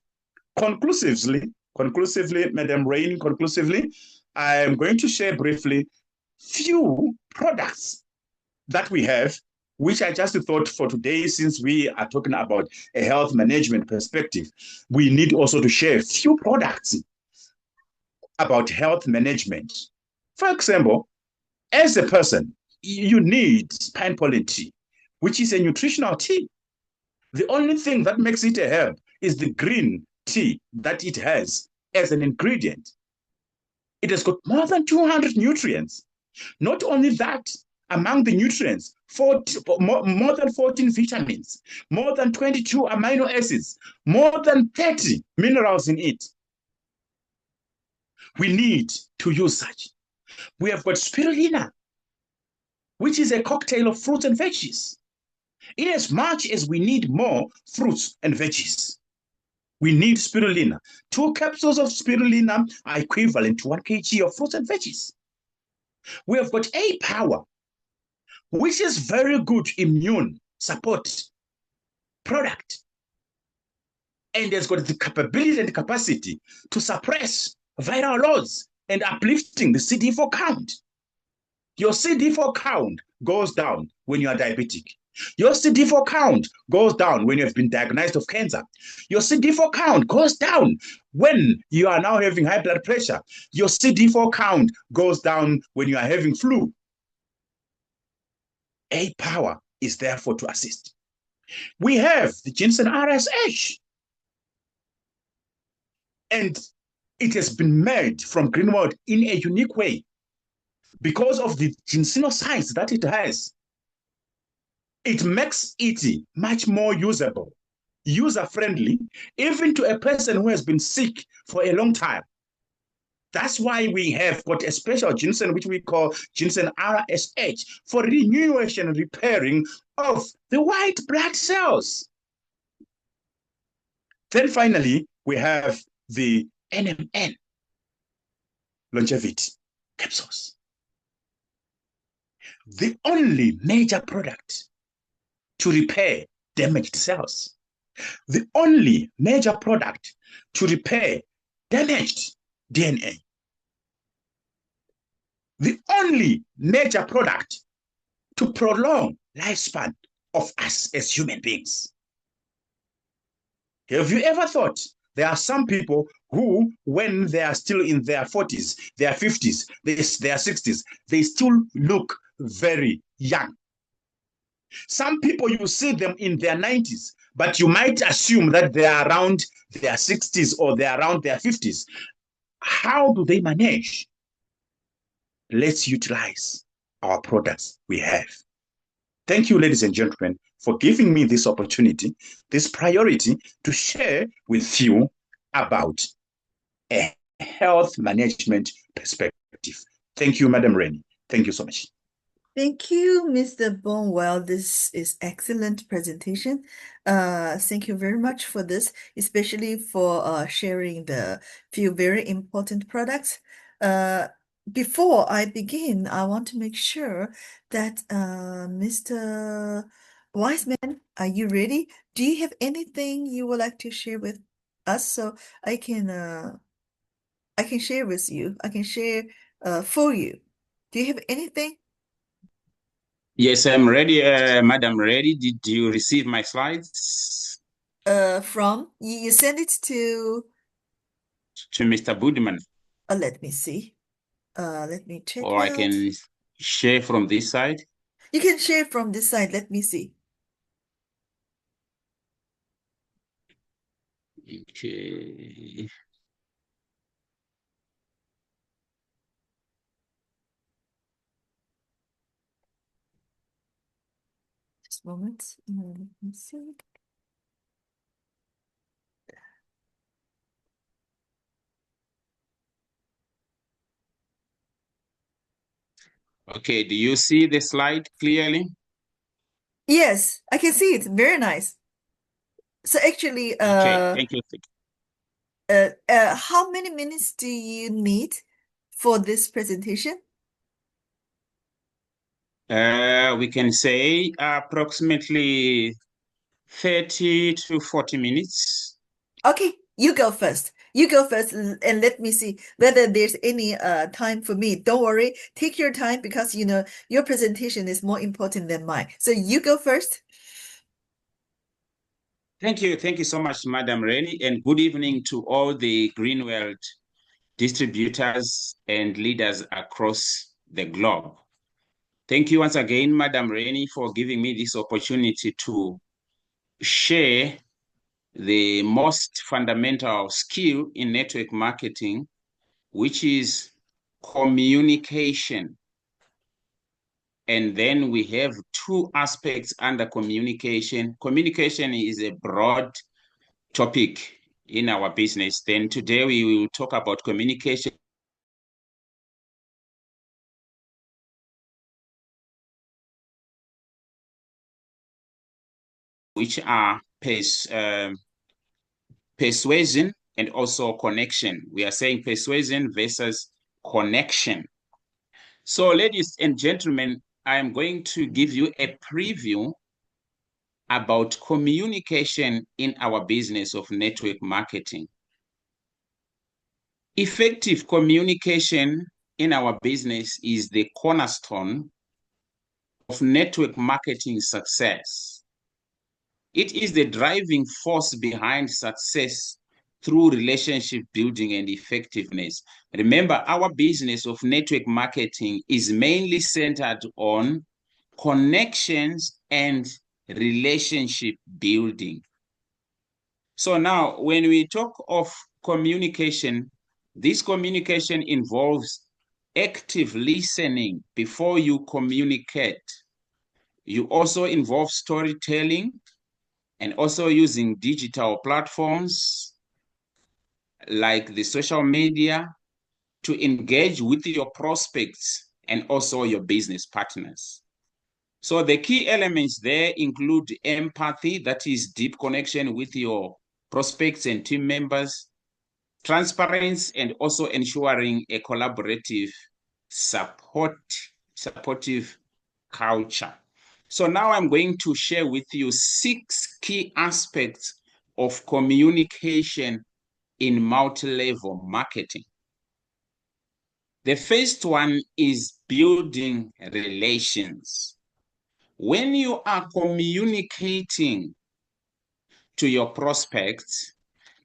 Conclusively, Madam Rainie, I am going to share briefly few products that we have, which I just thought for today, since we are talking about a health management perspective, we need also to share a few products about health management. For example, as a person, you need pine pollen tea, which is a nutritional tea. The only thing that makes it a herb is the green tea that it has as an ingredient. It has got more than 200 nutrients. Not only that, among the nutrients, more than 14 vitamins, more than 22 amino acids, more than 30 minerals in it. We need to use such. We have got spirulina, which is a cocktail of fruits and veggies. In as much as we need more fruits and veggies, we need spirulina. 2 capsules of spirulina are equivalent to 1 kg of fruits and veggies. We have got A power, which is very good immune support product, and has got the capability and capacity to suppress viral loads and uplifting the CD4 count. Your CD4 count goes down when you are diabetic. Your CD4 count goes down when you have been diagnosed of cancer. Your CD4 count goes down when you are now having high blood pressure. Your CD4 count goes down when you are having flu. A power is therefore to assist. We have the ginseng RSH, and it has been made from greenwood in a unique way because of the ginsenoscience that it has. It makes it much more usable, user-friendly, even to a person who has been sick for a long time. That's why we have got a special ginseng, which we call ginseng RSH, for renewation and repairing of the white blood cells. Then finally, we have the NMN, longevity. the only major product to repair damaged cells, the only major product to repair damaged DNA, the only major product to prolong lifespan of us as human beings. Have you ever thought there are some people who, when they are still in their 40s, their 50s, their 60s, they still look very young? Some people, you see them in their 90s, but you might assume that they are around their 60s or they are around their 50s. How do they manage? Let's utilize our products we have. Thank you, ladies and gentlemen, for giving me this opportunity, this priority to share with you about a health management perspective. Thank you, Madam Rainie. Thank you so much. Thank you, Mr. Bornwell. This is excellent presentation. Thank you very much for this, especially for sharing the few very important products. Before I begin, I want to make sure that Mr. Wiseman, are you ready? Do you have anything you would like to share with us so I can share with you? I can share for you. Do you have anything? Yes, I'm ready, Madam. Ready? Did you receive my slides? From you send it to Mr. Budman, let me see. Let me check or I out. can share from this side. You can share from this side. Let me see. Okay. Just a moment. Let me see. Okay, do you see the slide clearly? Yes, I can see it. Very nice. So actually, Okay, thank you. how many minutes do you need for this presentation? We can say approximately 30 to 40 minutes. Okay, you go first. You go first and let me see whether there's any time for me. Don't worry. Take your time because you know your presentation is more important than mine. So you go first. Thank you. Thank you so much, Madam Rainie, and good evening to all the Greenwell distributors and leaders across the globe. Thank you once again, Madam Rainie, for giving me this opportunity to share the most fundamental skill in network marketing, which is communication. And then we have two aspects under communication. Communication is a broad topic in our business. Then today we will talk about communication, which are persuasion and also connection. We are saying persuasion versus connection. So, ladies and gentlemen, I am going to give you a preview about communication in our business of network marketing. Effective communication in our business is the cornerstone of network marketing success. It is the driving force behind success through relationship building and effectiveness. Remember, our business of network marketing is mainly centered on connections and relationship building. So now, when we talk of communication, this communication involves active listening before you communicate. You also involve storytelling and also using digital platforms like the social media to engage with your prospects and also your business partners. So the key elements there include empathy, that is deep connection with your prospects and team members, transparency, and also ensuring a collaborative, supportive culture. So now I'm going to share with you 6 key aspects of communication in multi-level marketing. The first one is building relations. When you are communicating to your prospects,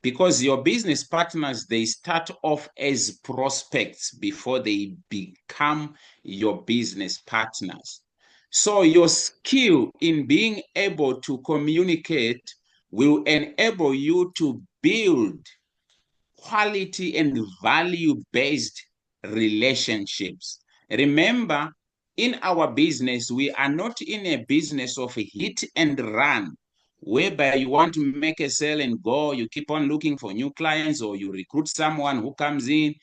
because your business partners, they start off as prospects before they become your business partners. So your skill in being able to communicate will enable you to build quality and value-based relationships. Remember, in our business, we are not in a business of a hit and run, whereby you want to make a sale and go, you keep on looking for new clients, or you recruit someone who comes in,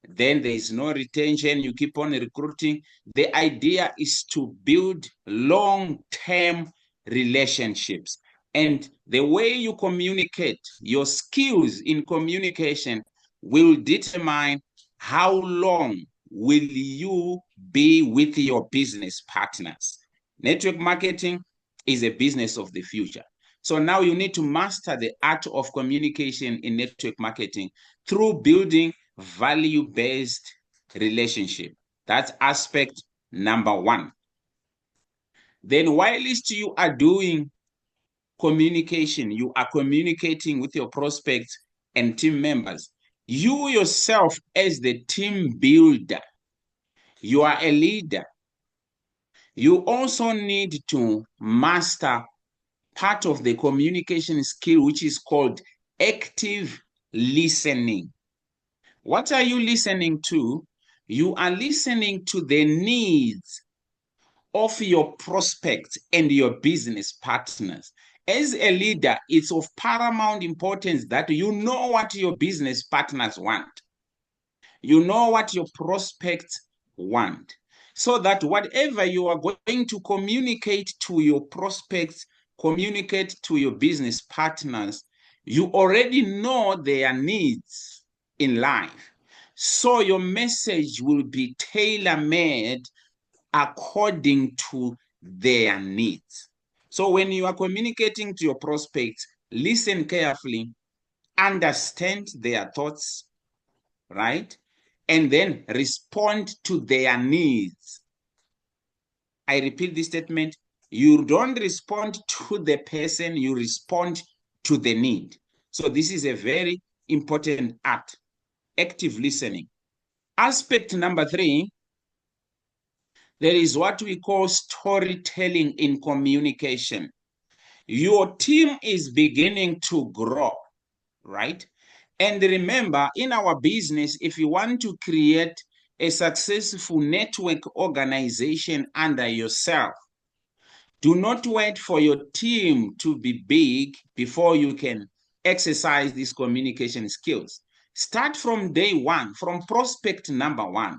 then there is no retention, you keep on recruiting. The idea is to build long-term relationships. And the way you communicate, your skills in communication will determine how long will you be with your business partners. Network marketing is a business of the future. So now you need to master the art of communication in network marketing through building value-based relationship. That's aspect number 1. Then whilst you are doing communication, you are communicating with your prospects and team members. You yourself as the team builder, you are a leader. You also need to master part of the communication skill, which is called active listening. What are you listening to? You are listening to the needs of your prospects and your business partners. As a leader, it's of paramount importance that you know what your business partners want. You know what your prospects want, so that whatever you are going to communicate to your prospects, communicate to your business partners, you already know their needs in life. So your message will be tailor-made according to their needs. So when you are communicating to your prospects, listen carefully, understand their thoughts, right? And then respond to their needs. I repeat this statement. You don't respond to the person, you respond to the need. So this is a very important art, active listening. Aspect number 3, there is what we call storytelling in communication. Your team is beginning to grow, right? And remember, in our business, if you want to create a successful network organization under yourself, do not wait for your team to be big before you can exercise these communication skills. Start from day 1, from prospect number 1.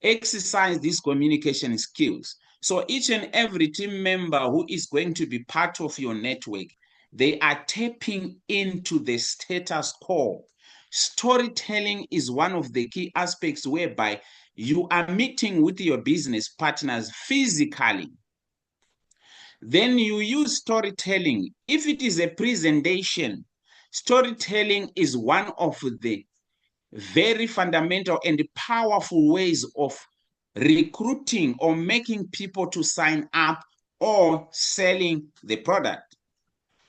Exercise these communication skills. So each and every team member who is going to be part of your network, they are tapping into the status quo. Storytelling is one of the key aspects whereby you are meeting with your business partners physically. Then you use storytelling. If it is a presentation, storytelling is one of the very fundamental and powerful ways of recruiting or making people to sign up or selling the product.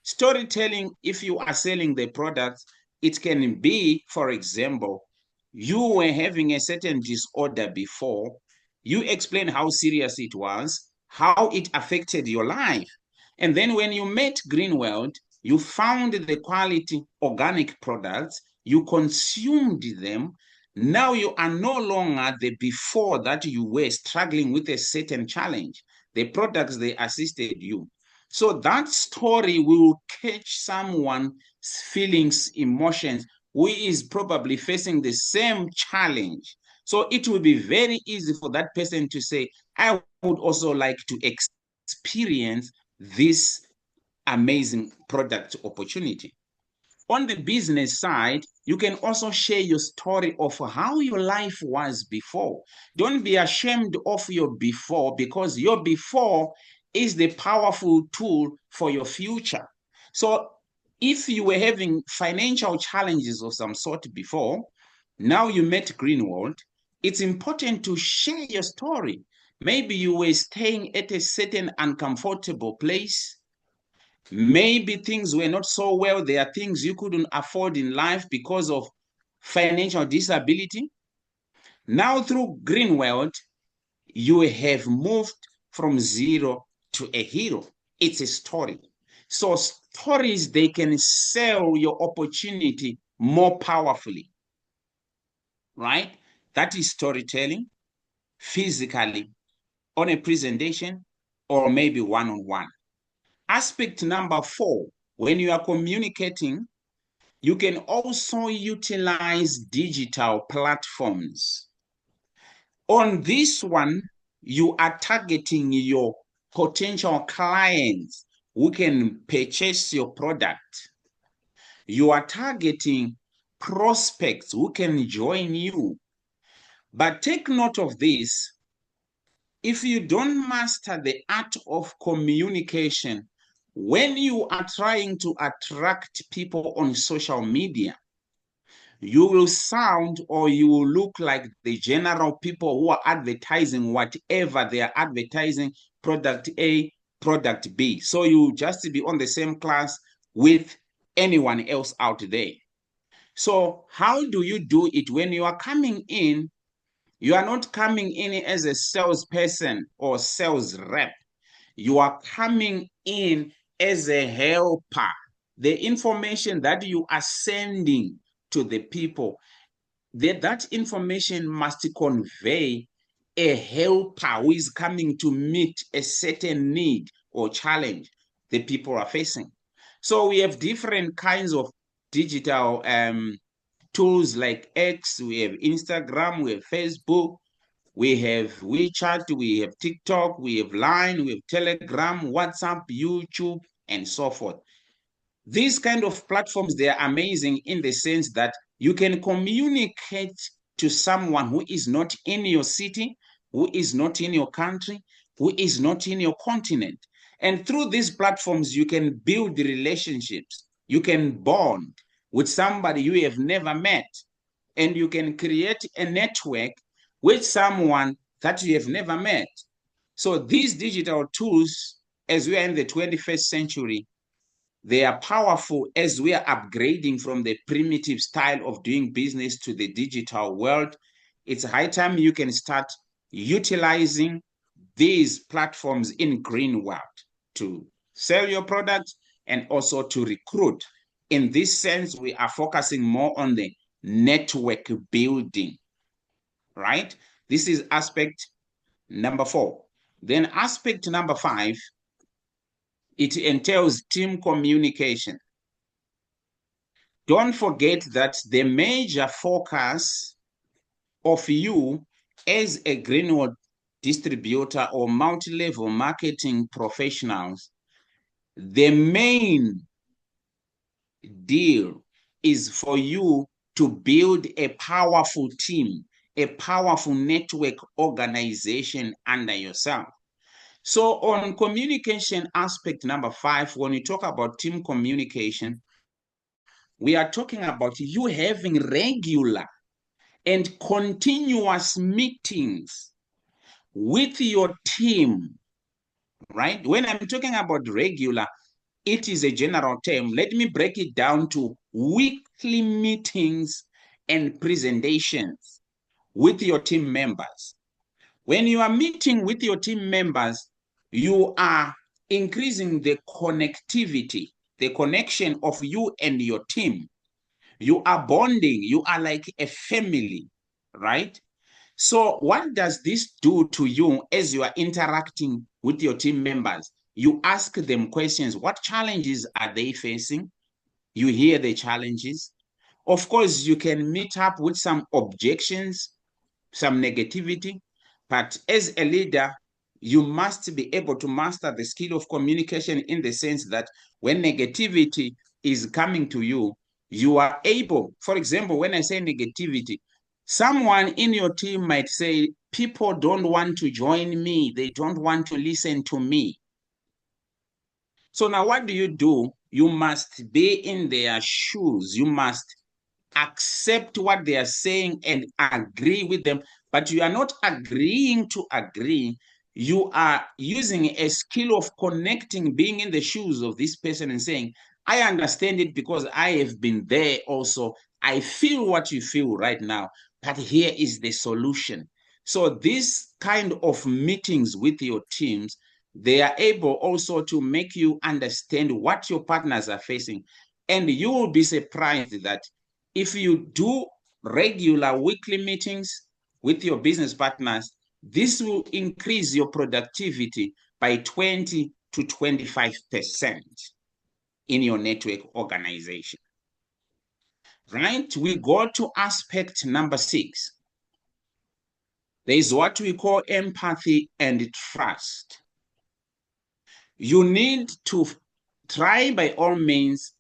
Storytelling, if you are selling the product, it can be, for example, you were having a certain disorder before, you explain how serious it was, how it affected your life. And then when you met Greenworld, you found the quality organic products, you consumed them. Now you are no longer the before that you were struggling with a certain challenge. The products, they assisted you. So that story will catch someone's feelings, emotions, who is probably facing the same challenge. So it will be very easy for that person to say, I would also like to experience this amazing product opportunity. On the business side, you can also share your story of how your life was before. Don't be ashamed of your before, because your before is the powerful tool for your future. So if you were having financial challenges of some sort before, now you met Greenwald, it's important to share your story. Maybe you were staying at a certain uncomfortable place. Maybe things were not so well. There are things you couldn't afford in life because of financial disability. Now through Greenwald, you have moved from zero to a hero. It's a story. So stories, they can sell your opportunity more powerfully, right? That is storytelling, physically, on a presentation, or maybe one-on-one. Aspect number 4, when you are communicating, you can also utilize digital platforms. On this one, you are targeting your potential clients who can purchase your product. You are targeting prospects who can join you. But take note of this. If you don't master the art of communication, when you are trying to attract people on social media, you will sound, or you will look like the general people who are advertising whatever they are advertising, product A, product B. So you just be on the same class with anyone else out there. So how do you do it? When you are coming in, you are not coming in as a salesperson or sales rep. You are coming in as a helper. The information that you are sending to the people, that information must convey a helper who is coming to meet a certain need or challenge the people are facing. So we have different kinds of digital tools like X, we have Instagram, we have Facebook, we have WeChat, we have TikTok, we have Line, we have Telegram, WhatsApp, YouTube, and so forth. These kind of platforms, they are amazing in the sense that you can communicate to someone who is not in your city, who is not in your country, who is not in your continent. And through these platforms, you can build relationships. You can bond with somebody you have never met. And you can create a network with someone that you have never met. So these digital tools, as we are in the 21st century, they are powerful as we are upgrading from the primitive style of doing business to the digital world. It's high time you can start utilizing these platforms in Greenwald to sell your products and also to recruit. In this sense, we are focusing more on the network building, right? This is aspect number 4. Then aspect number 5, it entails team communication. Don't forget that the major focus of you as a Greenwald distributor or multi-level marketing professionals, the main deal is for you to build a powerful team, a powerful network organization under yourself. So on communication aspect number 5, when you talk about team communication, we are talking about you having regular and continuous meetings with your team, right? When I'm talking about regular, it is a general term. Let me break it down to weekly meetings and presentations with your team members. When you are meeting with your team members, you are increasing the connectivity, the connection of you and your team. You are bonding. You are like a family, right? So what does this do to you as you are interacting with your team members? You ask them questions. What challenges are they facing? You hear the challenges. Of course, you can meet up with some objections, some negativity, but as a leader, you must be able to master the skill of communication in the sense that when negativity is coming to you, you are able, for example, when I say negativity, someone in your team might say, people don't want to join me. They don't want to listen to me. So now what do? You must be in their shoes. You must accept what they are saying and agree with them. But you are not agreeing to agree. You are using a skill of connecting, being in the shoes of this person and saying, I understand it because I have been there also. I feel what you feel right now, but here is the solution. So this kind of meetings with your teams, they are able also to make you understand what your partners are facing. And you will be surprised that if you do regular weekly meetings with your business partners, this will increase your productivity by 20 to 25% in your network organization. Right? We go to aspect number 6. There is what we call empathy and trust. You need to try by all means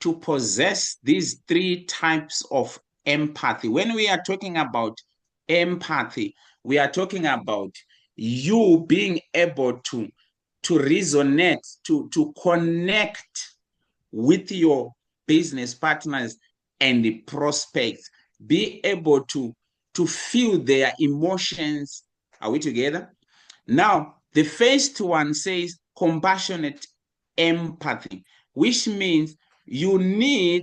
to possess these 3 types of empathy. When we are talking about empathy, we are talking about you being able to resonate, to connect with your business partners and the prospects, be able to feel their emotions. Are we together? Now, the first one says compassionate empathy, which means you need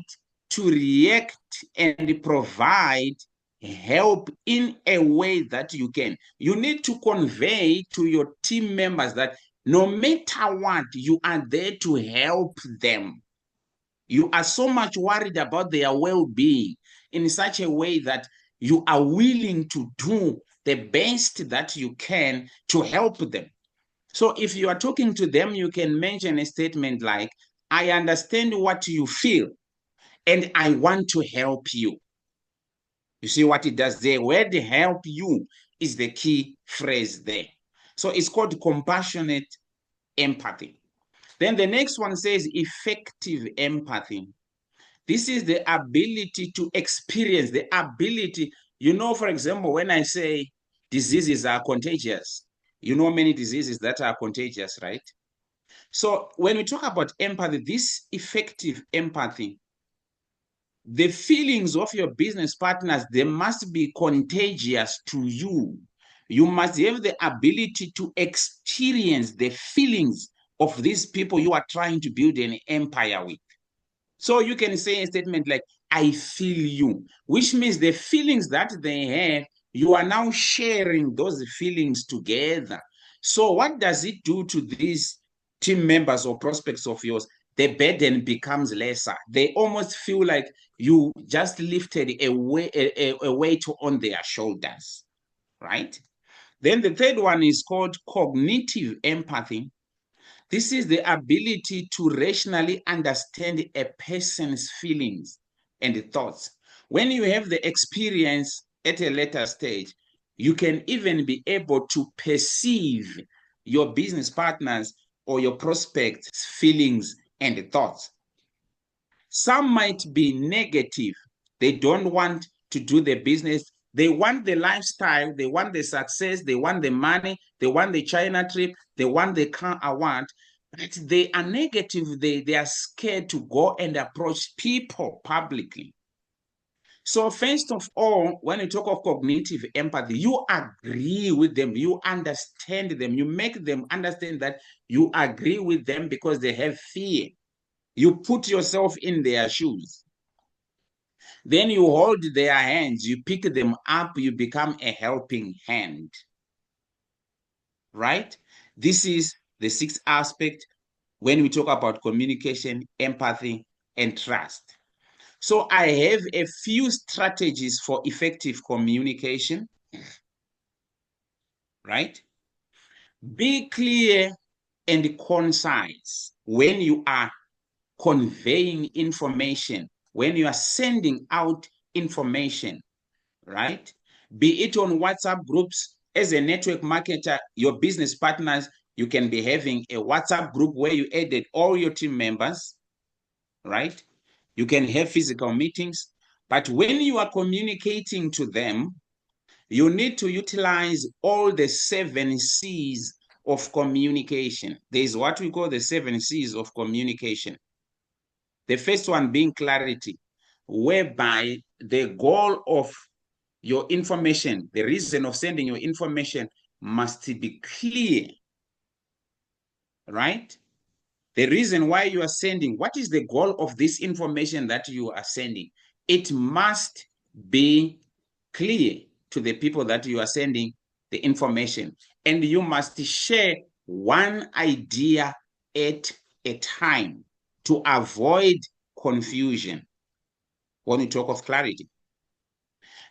to react and provide help in a way that you can. You need to convey to your team members that no matter what, you are there to help them. You are so much worried about their well-being in such a way that you are willing to do the best that you can to help them. So if you are talking to them, you can mention a statement like, I understand what you feel and I want to help you. You see what it does there? Where the help you is the key phrase there. So it's called compassionate empathy. Then the next one says effective empathy. This is the ability to experience, the ability, for example, when I say diseases are contagious, many diseases that are contagious, right? So when we talk about empathy, this effective empathy, the feelings of your business partners, they must be contagious to you. You must have the ability to experience the feelings of these people you are trying to build an empire with. So you can say a statement like, I feel you, which means the feelings that they have, you are now sharing those feelings together. So what does it do to these team members or prospects of yours? The burden becomes lesser. They almost feel like you just lifted a weight on their shoulders, right? Then the third one is called cognitive empathy. This is the ability to rationally understand a person's feelings and thoughts. When you have the experience at a later stage, you can even be able to perceive your business partners or your prospects' feelings and thoughts. Some might be negative. They don't want to do the business. They want the lifestyle. They want the success. They want the money. They want the China trip. They want the car I want. But they are negative. They are scared to go and approach people publicly. So first of all, when you talk of cognitive empathy, you agree with them, you understand them, you make them understand that you agree with them because they have fear. You put yourself in their shoes. Then you hold their hands, you pick them up, you become a helping hand. Right? This is the 6th aspect when we talk about communication, empathy, and trust. So I have a few strategies for effective communication. Right? Be clear and concise when you are conveying information, when you are sending out information, right? Be it on WhatsApp groups. As a network marketer, your business partners, you can be having a WhatsApp group where you added all your team members, right? You can have physical meetings, but when you are communicating to them, you need to utilize all the 7 C's of communication. There's what we call the 7 C's of communication. The first one being clarity, whereby the goal of your information, the reason of sending your information must be clear, right? The reason why you are sending, what is the goal of this information that you are sending? It must be clear to the people that you are sending the information. And you must share one idea at a time to avoid confusion when we talk of clarity.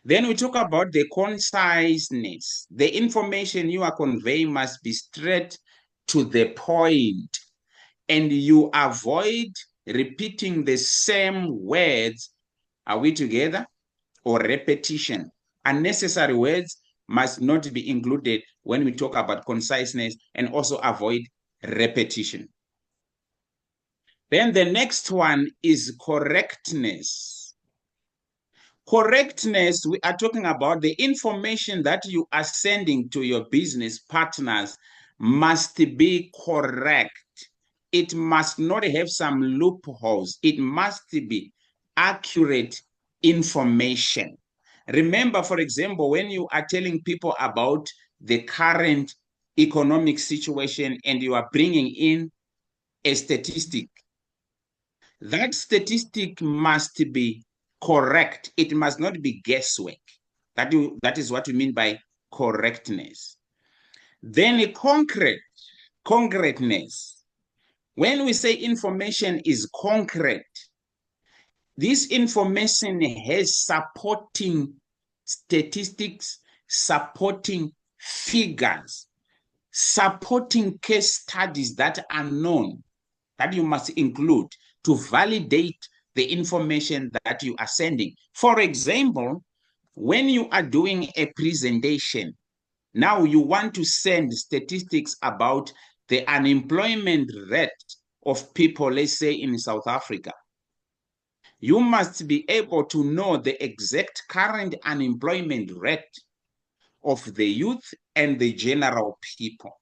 Then we talk about the conciseness. The information you are conveying must be straight to the point, and you avoid repeating the same words. Are we together? Or repetition. Unnecessary words must not be included when we talk about conciseness, and also avoid repetition. Then the next one is correctness. Correctness, we are talking about the information that you are sending to your business partners must be correct. It must not have some loopholes. It must be accurate information. Remember, for example, when you are telling people about the current economic situation and you are bringing in a statistic, that statistic must be correct. It must not be guesswork. That is what we mean by correctness. Then concreteness. When we say information is concrete, this information has supporting statistics, supporting figures, supporting case studies that are known, that you must include to validate the information that you are sending. For example, when you are doing a presentation, now you want to send statistics about the unemployment rate of people, let's say in South Africa. You must be able to know the exact current unemployment rate of the youth and the general people,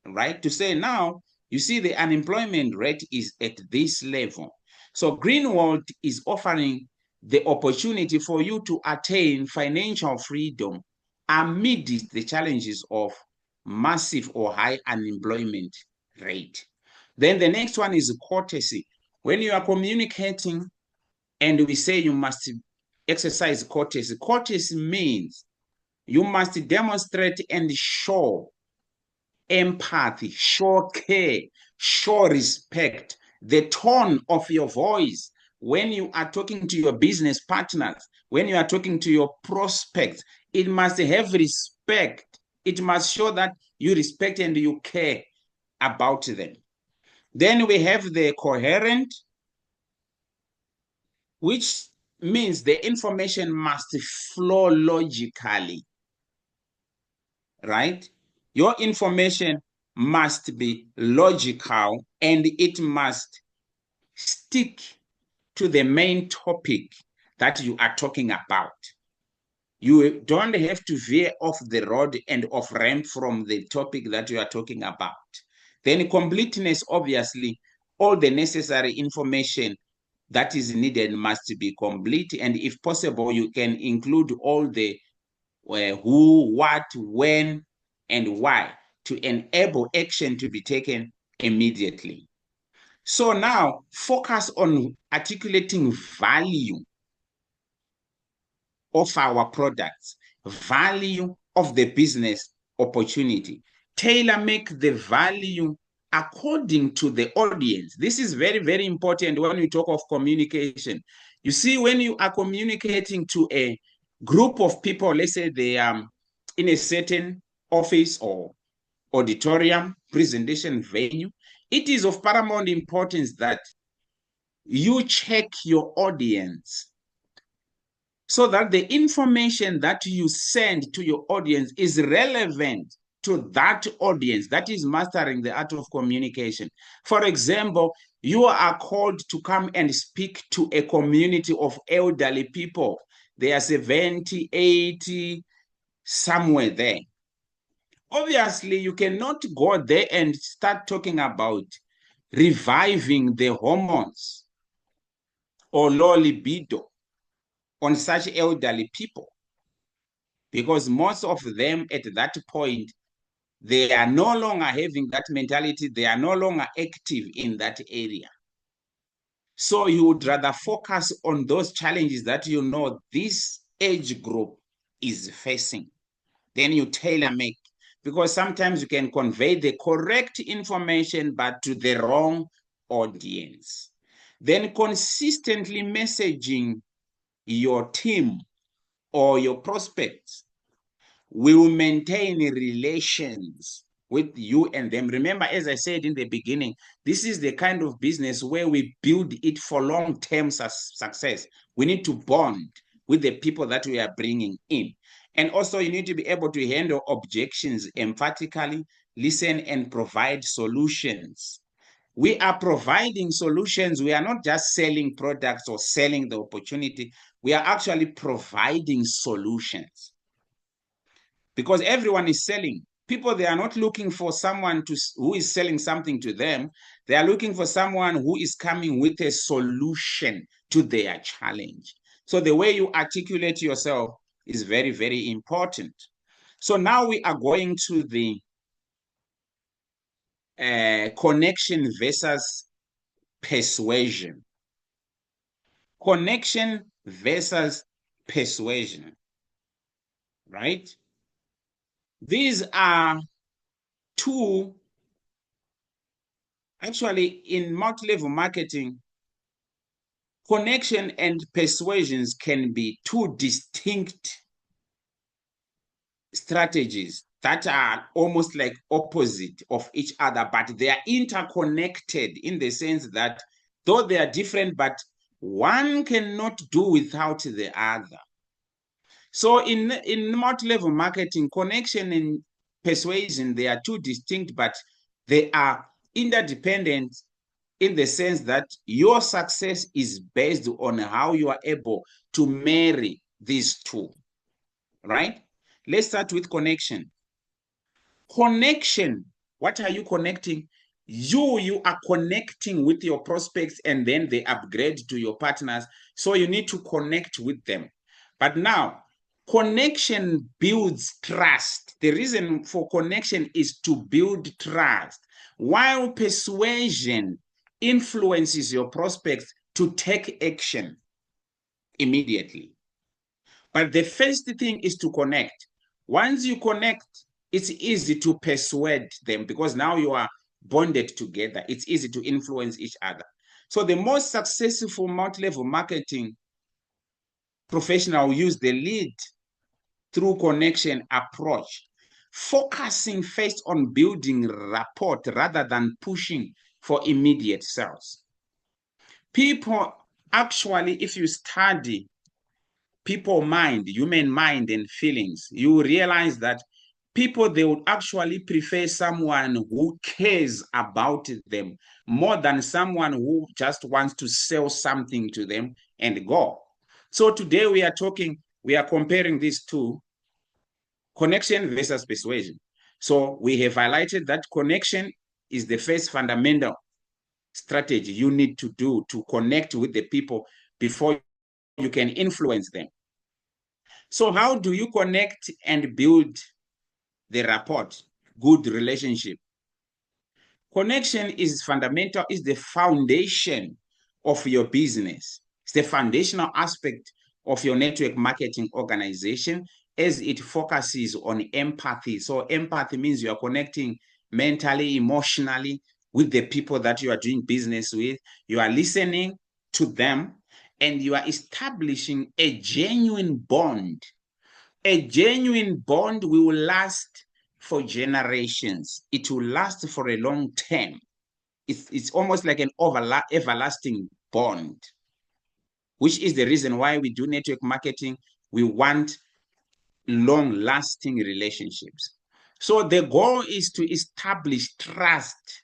right? To say now, you see the unemployment rate is at this level. So Greenwald is offering the opportunity for you to attain financial freedom amidst the challenges of massive or high unemployment rate. Then the next one is courtesy. When you are communicating and we say you must exercise courtesy, courtesy means you must demonstrate and show empathy, show care, show respect. The tone of your voice when you are talking to your business partners, when you are talking to your prospects, it must have respect. It must show that you respect and you care about them. Then we have the coherent, which means the information must flow logically, right? Your information must be logical and it must stick to the main topic that you are talking about. You don't have to veer off the road and off ramp from the topic that you are talking about. Then completeness, obviously, all the necessary information that is needed must be complete. And if possible, you can include all the who, what, when, and why to enable action to be taken immediately. So now focus on articulating value of our products, value of the business opportunity. Tailor-make the value according to the audience. This is very, very important when we talk of communication. You see, when you are communicating to a group of people, let's say they are in a certain office or auditorium, presentation venue, it is of paramount importance that you check your audience so that the information that you send to your audience is relevant to that audience. That is mastering the art of communication. For example, you are called to come and speak to a community of elderly people. They are 70, 80, somewhere there. Obviously, you cannot go there and start talking about reviving the hormones or low libido on such elderly people, because most of them at that point, they are no longer having that mentality. They are no longer active in that area. So you would rather focus on those challenges that you know this age group is facing. Then you tailor make, because sometimes you can convey the correct information, but to the wrong audience. Then consistently messaging your team or your prospects will maintain relations with you and them. Remember, as I said in the beginning, this is the kind of business where we build it for long-term success. We need to bond with the people that we are bringing in. And also, you need to be able to handle objections emphatically, listen, and provide solutions. We are providing solutions. We are not just selling products or selling the opportunity. We are actually providing solutions, because everyone is selling. People, they are not looking for someone who is selling something to them. They are looking for someone who is coming with a solution to their challenge. So the way you articulate yourself is very, very important. So now we are going to the connection versus persuasion. Connection versus persuasion, right? These are two, actually, in multi-level marketing, connection and persuasions can be two distinct strategies that are almost like opposite of each other, but they are interconnected in the sense that though they are different, but one cannot do without the other. So in multi-level marketing, connection and persuasion, they are two distinct, but they are interdependent in the sense that your success is based on how you are able to marry these two, right? Let's start with connection. Connection, what are you connecting? You are connecting with your prospects, and then they upgrade to your partners. So you need to connect with them. But now, connection builds trust. The reason for connection is to build trust, while persuasion influences your prospects to take action immediately. But the first thing is to connect. Once you connect, it's easy to persuade them, because now you are bonded together. It's easy to influence each other. So the most successful multi-level marketing professional use the lead through connection approach, focusing first on building rapport rather than pushing for immediate sales. People, actually, if you study people mind, human mind and feelings, you realize that people, they would actually prefer someone who cares about them more than someone who just wants to sell something to them and go. So today we are comparing these two, connection versus persuasion. So we have highlighted that connection is the first fundamental strategy you need to do to connect with the people before you can influence them. So how do you connect and build the rapport, good relationship? Connection is fundamental, is the foundation of your business. It's the foundational aspect of your network marketing organization, as it focuses on empathy. So empathy means you are connecting mentally, emotionally with the people that you are doing business with. You are listening to them, and you are establishing a genuine bond. A genuine bond will last for generations. It will last for a long term. It's almost like an everlasting bond, which is the reason why we do network marketing. We want long-lasting relationships. So the goal is to establish trust,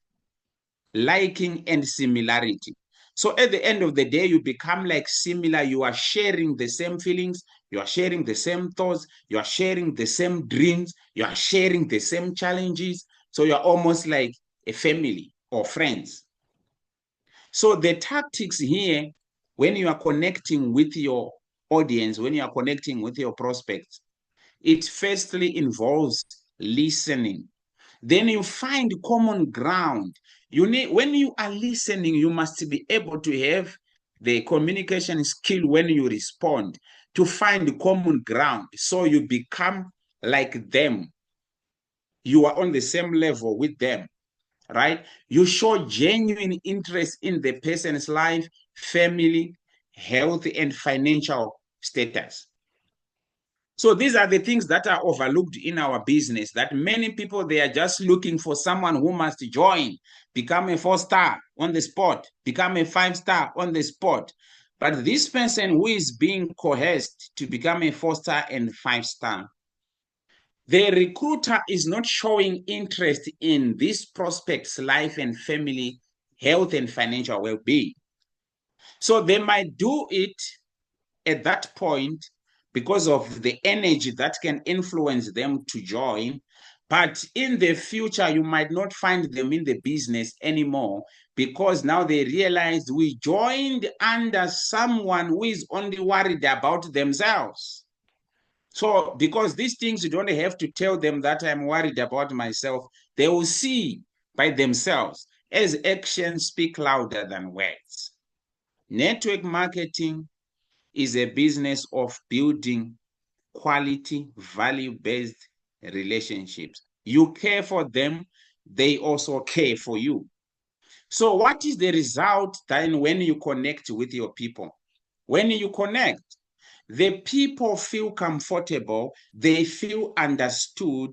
liking, and similarity. So at the end of the day, you become like similar. You are sharing the same feelings. You are sharing the same thoughts. You are sharing the same dreams. You are sharing the same challenges. So you're almost like a family or friends. So the tactics here, when you are connecting with your audience, when you are connecting with your prospects, it firstly involves listening. Then you find common ground. When you are listening, you must be able to have the communication skill when you respond to find common ground. So you become like them. You are on the same level with them, right? You show genuine interest in the person's life, family, health, and financial status. So these are the things that are overlooked in our business, that many people, they are just looking for someone who must join, become a 4-star on the spot, become a 5-star on the spot. But this person who is being coerced to become a 4-star and 5-star, the recruiter is not showing interest in this prospect's life and family, health, and financial well-being. So they might do it at that point because of the energy that can influence them to join. But in the future, you might not find them in the business anymore because now they realized we joined under someone who is only worried about themselves. So because these things, you don't have to tell them that I'm worried about myself. They will see by themselves, as actions speak louder than words. Network marketing is a business of building quality, value-based relationships. You care for them, they also care for you. So what is the result then when you connect with your people? When you connect, the people feel comfortable, they feel understood,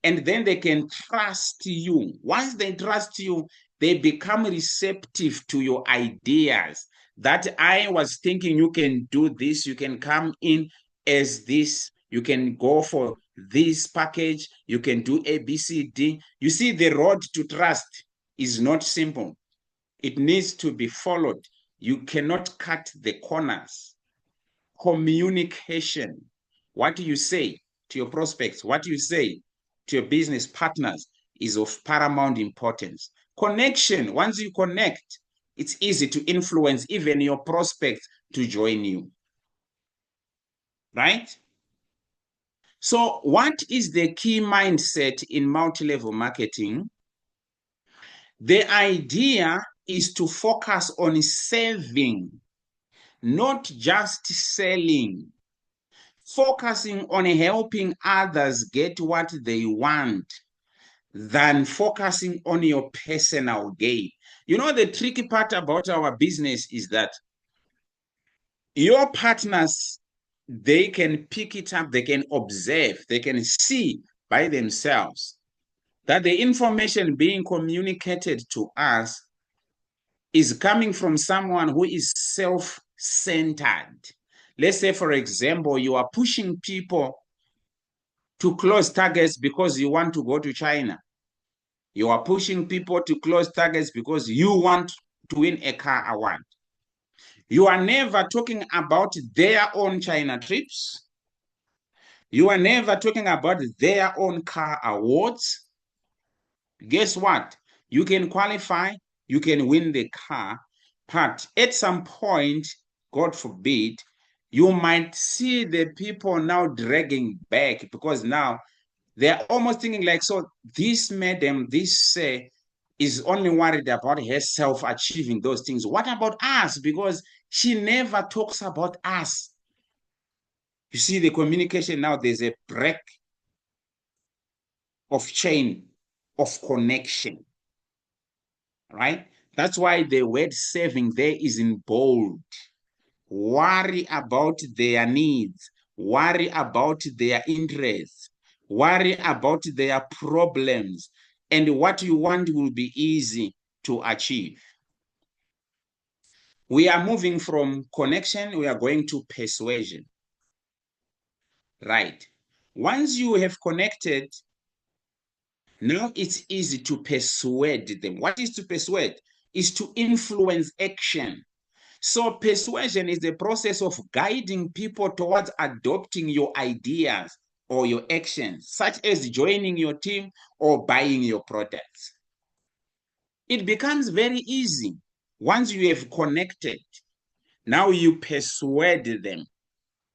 and then they can trust you. Once they trust you, they become receptive to your ideas. That I was thinking you can do this, you can come in as this, you can go for this package, you can do A, B, C, D. You see, the road to trust is not simple. It needs to be followed. You cannot cut the corners. Communication, what you say to your prospects, what you say to your business partners is of paramount importance. Connection, once you connect, it's easy to influence even your prospects to join you, right? So what is the key mindset in multi-level marketing? The idea is to focus on serving, not just selling. Focusing on helping others get what they want than focusing on your personal gain. You know, the tricky part about our business is that your partners, they can pick it up, they can observe, they can see by themselves that the information being communicated to us is coming from someone who is self-centered. Let's say, for example, you are pushing people to close targets because you want to go to China. You are pushing people to close targets because you want to win a car award. You are never talking about their own China trips. You are never talking about their own car awards. Guess what? You can qualify, you can win the car, but at some point, God forbid, you might see the people now dragging back because now they're almost thinking like, so this madam, this is only worried about herself achieving those things. What about us? Because she never talks about us. You see the communication now, there's a break of chain of connection, right? That's why the word serving there is in bold. Worry about their needs. Worry about their interests. Worry about their problems. And what you want will be easy to achieve. We are moving from connection, we are going to persuasion. Right. Once you have connected, Now it's easy to persuade them. What is to persuade? Is to influence action. So persuasion is the process of guiding people towards adopting your ideas or your actions, such as joining your team or buying your products. It becomes very easy once you have connected. Now you persuade them,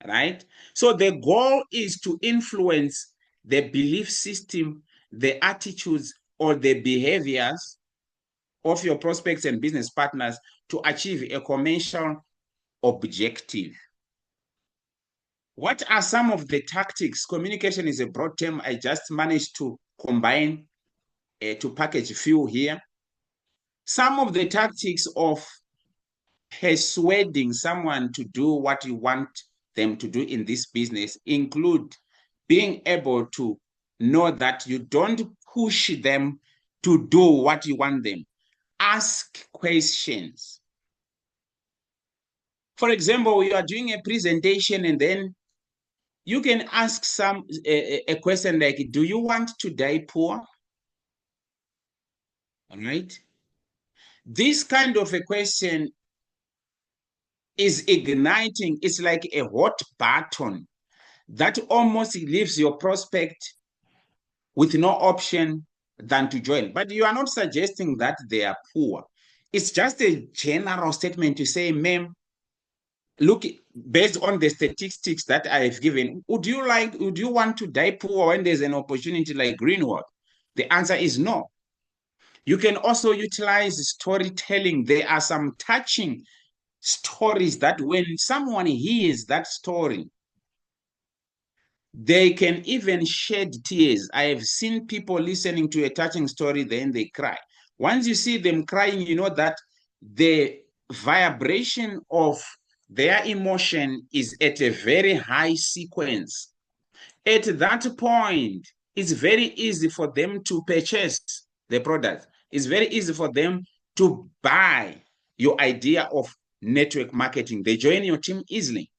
right? So the goal is to influence the belief system, the attitudes, or the behaviors of your prospects and business partners to achieve a commercial objective. What are some of the tactics? Communication is a broad term. I just managed to combine, to package a few here. Some of the tactics of persuading someone to do what you want them to do in this business include being able to know that you don't push them to do what you want them. Ask questions. For example, you are doing a presentation and then you can ask a question like, do you want to die poor? All right. This kind of a question is igniting. It's like a hot button that almost leaves your prospect with no option than to join. But you are not suggesting that they are poor. It's just a general statement to say, ma'am, look, based on the statistics that I've given, would you want to die poor when there's an opportunity like Greenwood? The answer is no. You can also utilize storytelling. There are some touching stories that when someone hears that story, they can even shed tears. I have seen people listening to a touching story, then they cry. Once you see them crying, you know that the vibration of their emotion is at a very high sequence. At that point, it's very easy for them to purchase the product. It's very easy for them to buy your idea of network marketing. They join your team easily.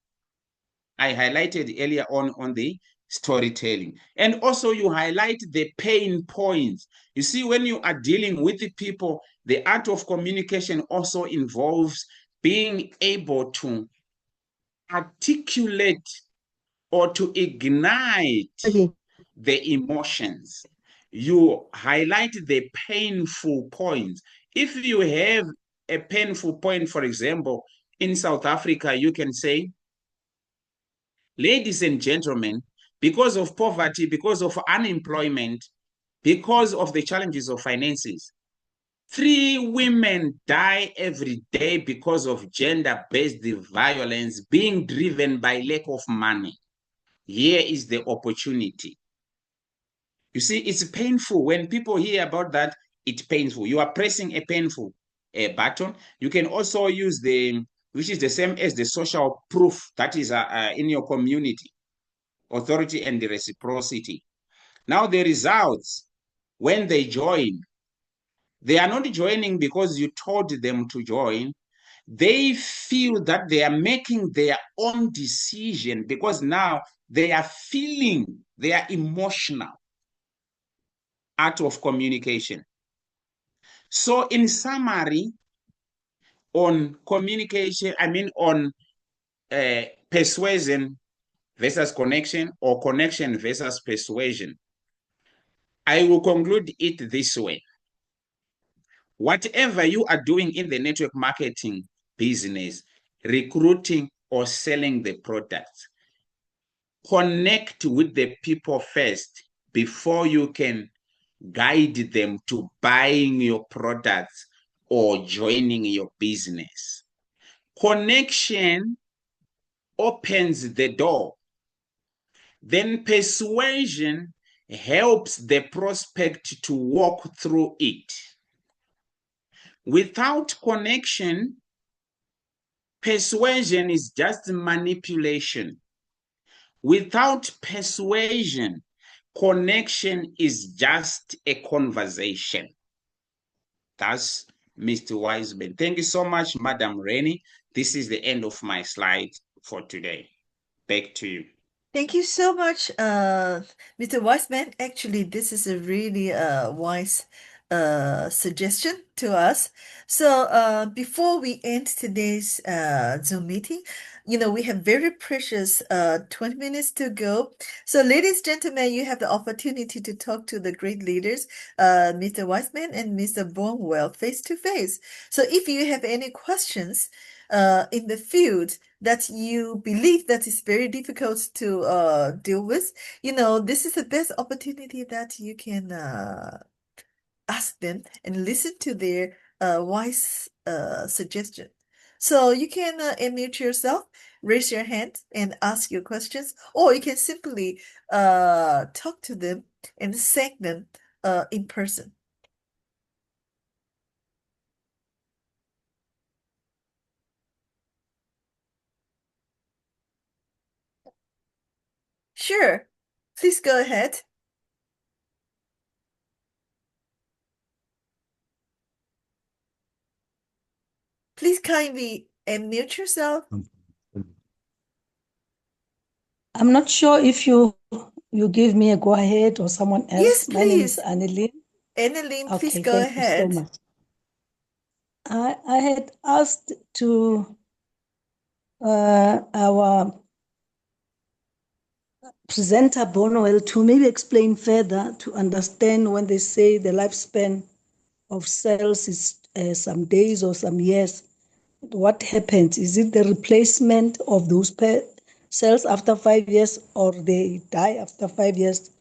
I highlighted earlier on the storytelling. And also you highlight the pain points. You see, when you are dealing with the people, the art of communication also involves being able to articulate or to ignite the emotions. You highlight the painful points. If you have a painful point, for example, in South Africa, you can say, ladies and gentlemen, because of poverty, because of unemployment, because of the challenges of finances, 3 women die every day because of gender-based violence being driven by lack of money. Here is the opportunity. You see, it's painful. When people hear about that, it's painful. You are pressing a painful button. You can also use which is the same as the social proof that is in your community, authority and the reciprocity. Now the results, when they join, they are not joining because you told them to join. They feel that they are making their own decision because now they are feeling, they are emotional. Art of communication. So in summary, on communication, on persuasion versus connection or connection versus persuasion, I will conclude it this way. Whatever you are doing in the network marketing business, recruiting or selling the product, connect with the people first before you can guide them to buying your products or joining your business. Connection opens the door. Then persuasion helps the prospect to walk through it. Without connection, persuasion is just manipulation. Without persuasion, connection is just a conversation. That's Mr. Wiseman. Thank you so much, Madam Rainie. This is the end of my slide for today. Back to you. Thank you so much, Mr. Wiseman. Actually, this is a really wise suggestion to us. So, before we end today's Zoom meeting, we have very precious 20 minutes to go. So, ladies and gentlemen, you have the opportunity to talk to the great leaders, Mr. Wiseman and Mr. Bornwell, face to face. So, if you have any questions in the field, that you believe that is very difficult to deal with, this is the best opportunity that you can ask them and listen to their wise suggestion. So you can unmute yourself, raise your hand, and ask your questions, or you can simply talk to them and thank them in person. Sure, please go ahead. Please kindly unmute yourself. I'm not sure if you give me a go ahead or someone else. Yes, My name is please. Annelien. Annelien, please Okay, go thank you so ahead. much. I had asked to our presenter Bornwell to maybe explain further to understand when they say the lifespan of cells is some days or some years. What happens? Is it the replacement of those cells after 5 years, or they die after 5 years?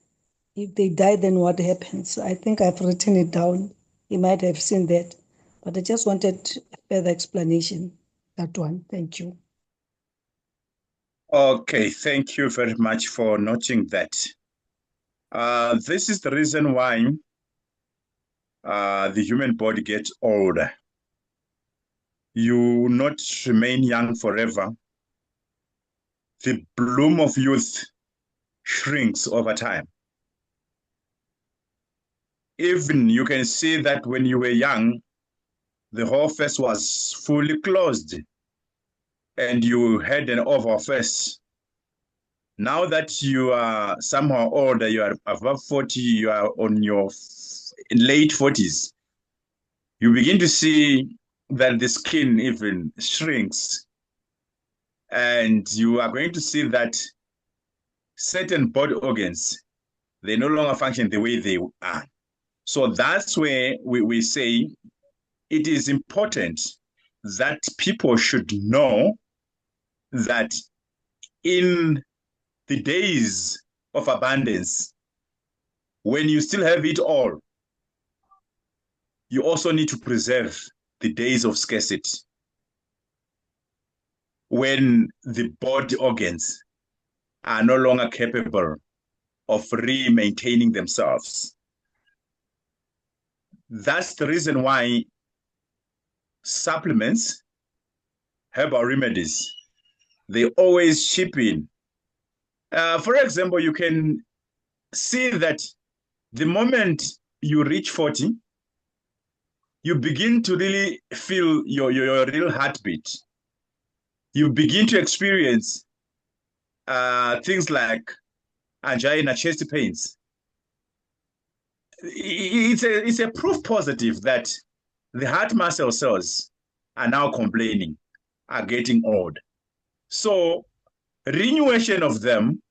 If they die, then what happens? I think I've written it down. You might have seen that. But I just wanted further explanation. That one. Thank you. Okay, thank you very much for noting that. This is the reason why the human body gets older. You not remain young forever. The bloom of youth shrinks over time. Even you can see that when you were young, the whole face was fully closed and you had an oval face. Now that you are somehow older, you are above 40, you are on your late 40s, you begin to see that the skin even shrinks. And you are going to see that certain body organs, they no longer function the way they are. So that's where we say it is important that people should know that in the days of abundance, when you still have it all, you also need to preserve the days of scarcity. When the body organs are no longer capable of re-maintaining themselves. That's the reason why supplements, herbal remedies, they always chip in. For example, you can see that the moment you reach 40, you begin to really feel your real heartbeat. You begin to experience things like angina, chest pains. It's a proof positive that the heart muscle cells are now complaining, are getting old. So renewation of them,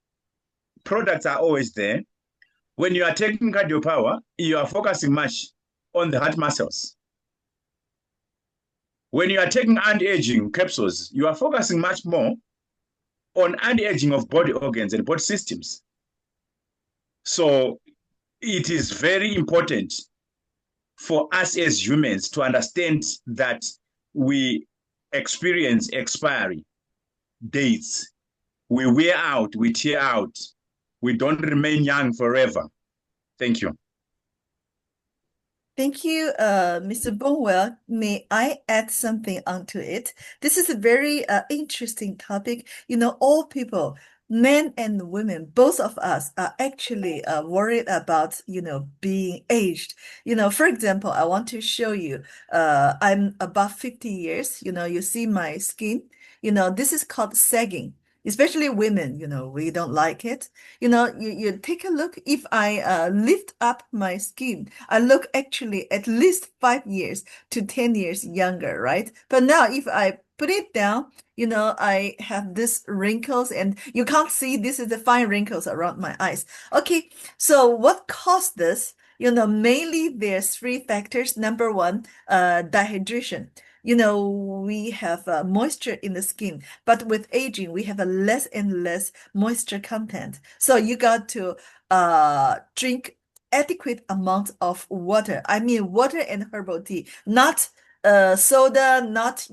products are always there. When you are taking cardio power, you are focusing much on the heart muscles. When you are taking anti-aging capsules, you are focusing much more on anti-aging of body organs and body systems. So it is very important for us as humans to understand that we experience expiry dates. We wear out, we tear out. We don't remain young forever. Thank you. Thank you, Mr. Bonwell. May I add something onto it? This is a very interesting topic. All people, men and women, both of us are actually worried about, being aged. For example, I want to show you, I'm above 50 years. You see my skin. This is called sagging. especially women, we don't like it. You take a look. If I lift up my skin, I look actually at least 5 years to 10 years younger, right? But now if I put it down, I have these wrinkles, and you can't see this is the fine wrinkles around my eyes. Okay, so what caused this? Mainly there's three factors. Number one, dehydration. We have moisture in the skin, but with aging, we have a less and less moisture content. So you got to drink adequate amount of water. I mean, water and herbal tea, not soda, not,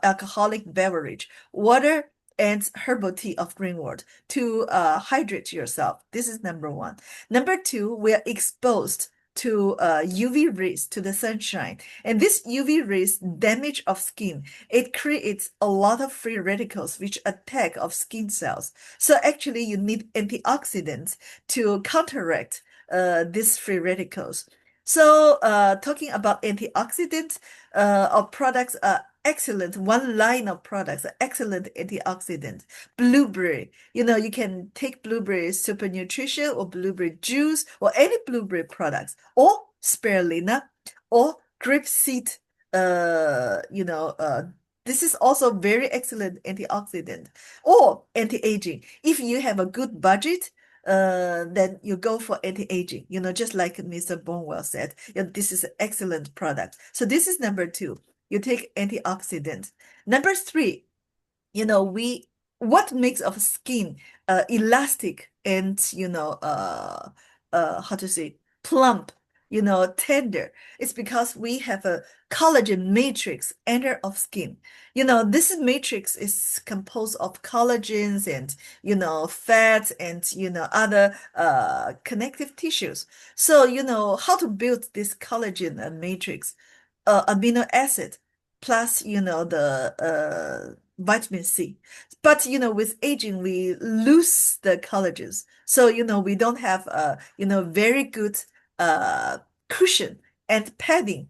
alcoholic beverage. Water and herbal tea of Greenwood to hydrate yourself. This is number one. Number two, we are exposed to UV rays, to the sunshine. And this UV rays damage of skin. It creates a lot of free radicals which attack of skin cells. So actually you need antioxidants to counteract these free radicals. So talking about antioxidants, our products are excellent. One line of products are excellent antioxidant. Blueberry, you can take blueberry super nutrition or blueberry juice or any blueberry products, or spirulina or grapeseed. This is also very excellent antioxidant or anti-aging. If you have a good budget, then you go for anti-aging, just like Mr. Bornwell said, this is an excellent product. So this is number two. You take antioxidant. Number three, what makes our skin elastic and how to say, plump, tender. It's because we have a collagen matrix under of skin. This matrix is composed of collagens and fats and other connective tissues. So how to build this collagen matrix? Amino acid plus the vitamin C. But with aging we lose the collagens. So we don't have very good cushion and padding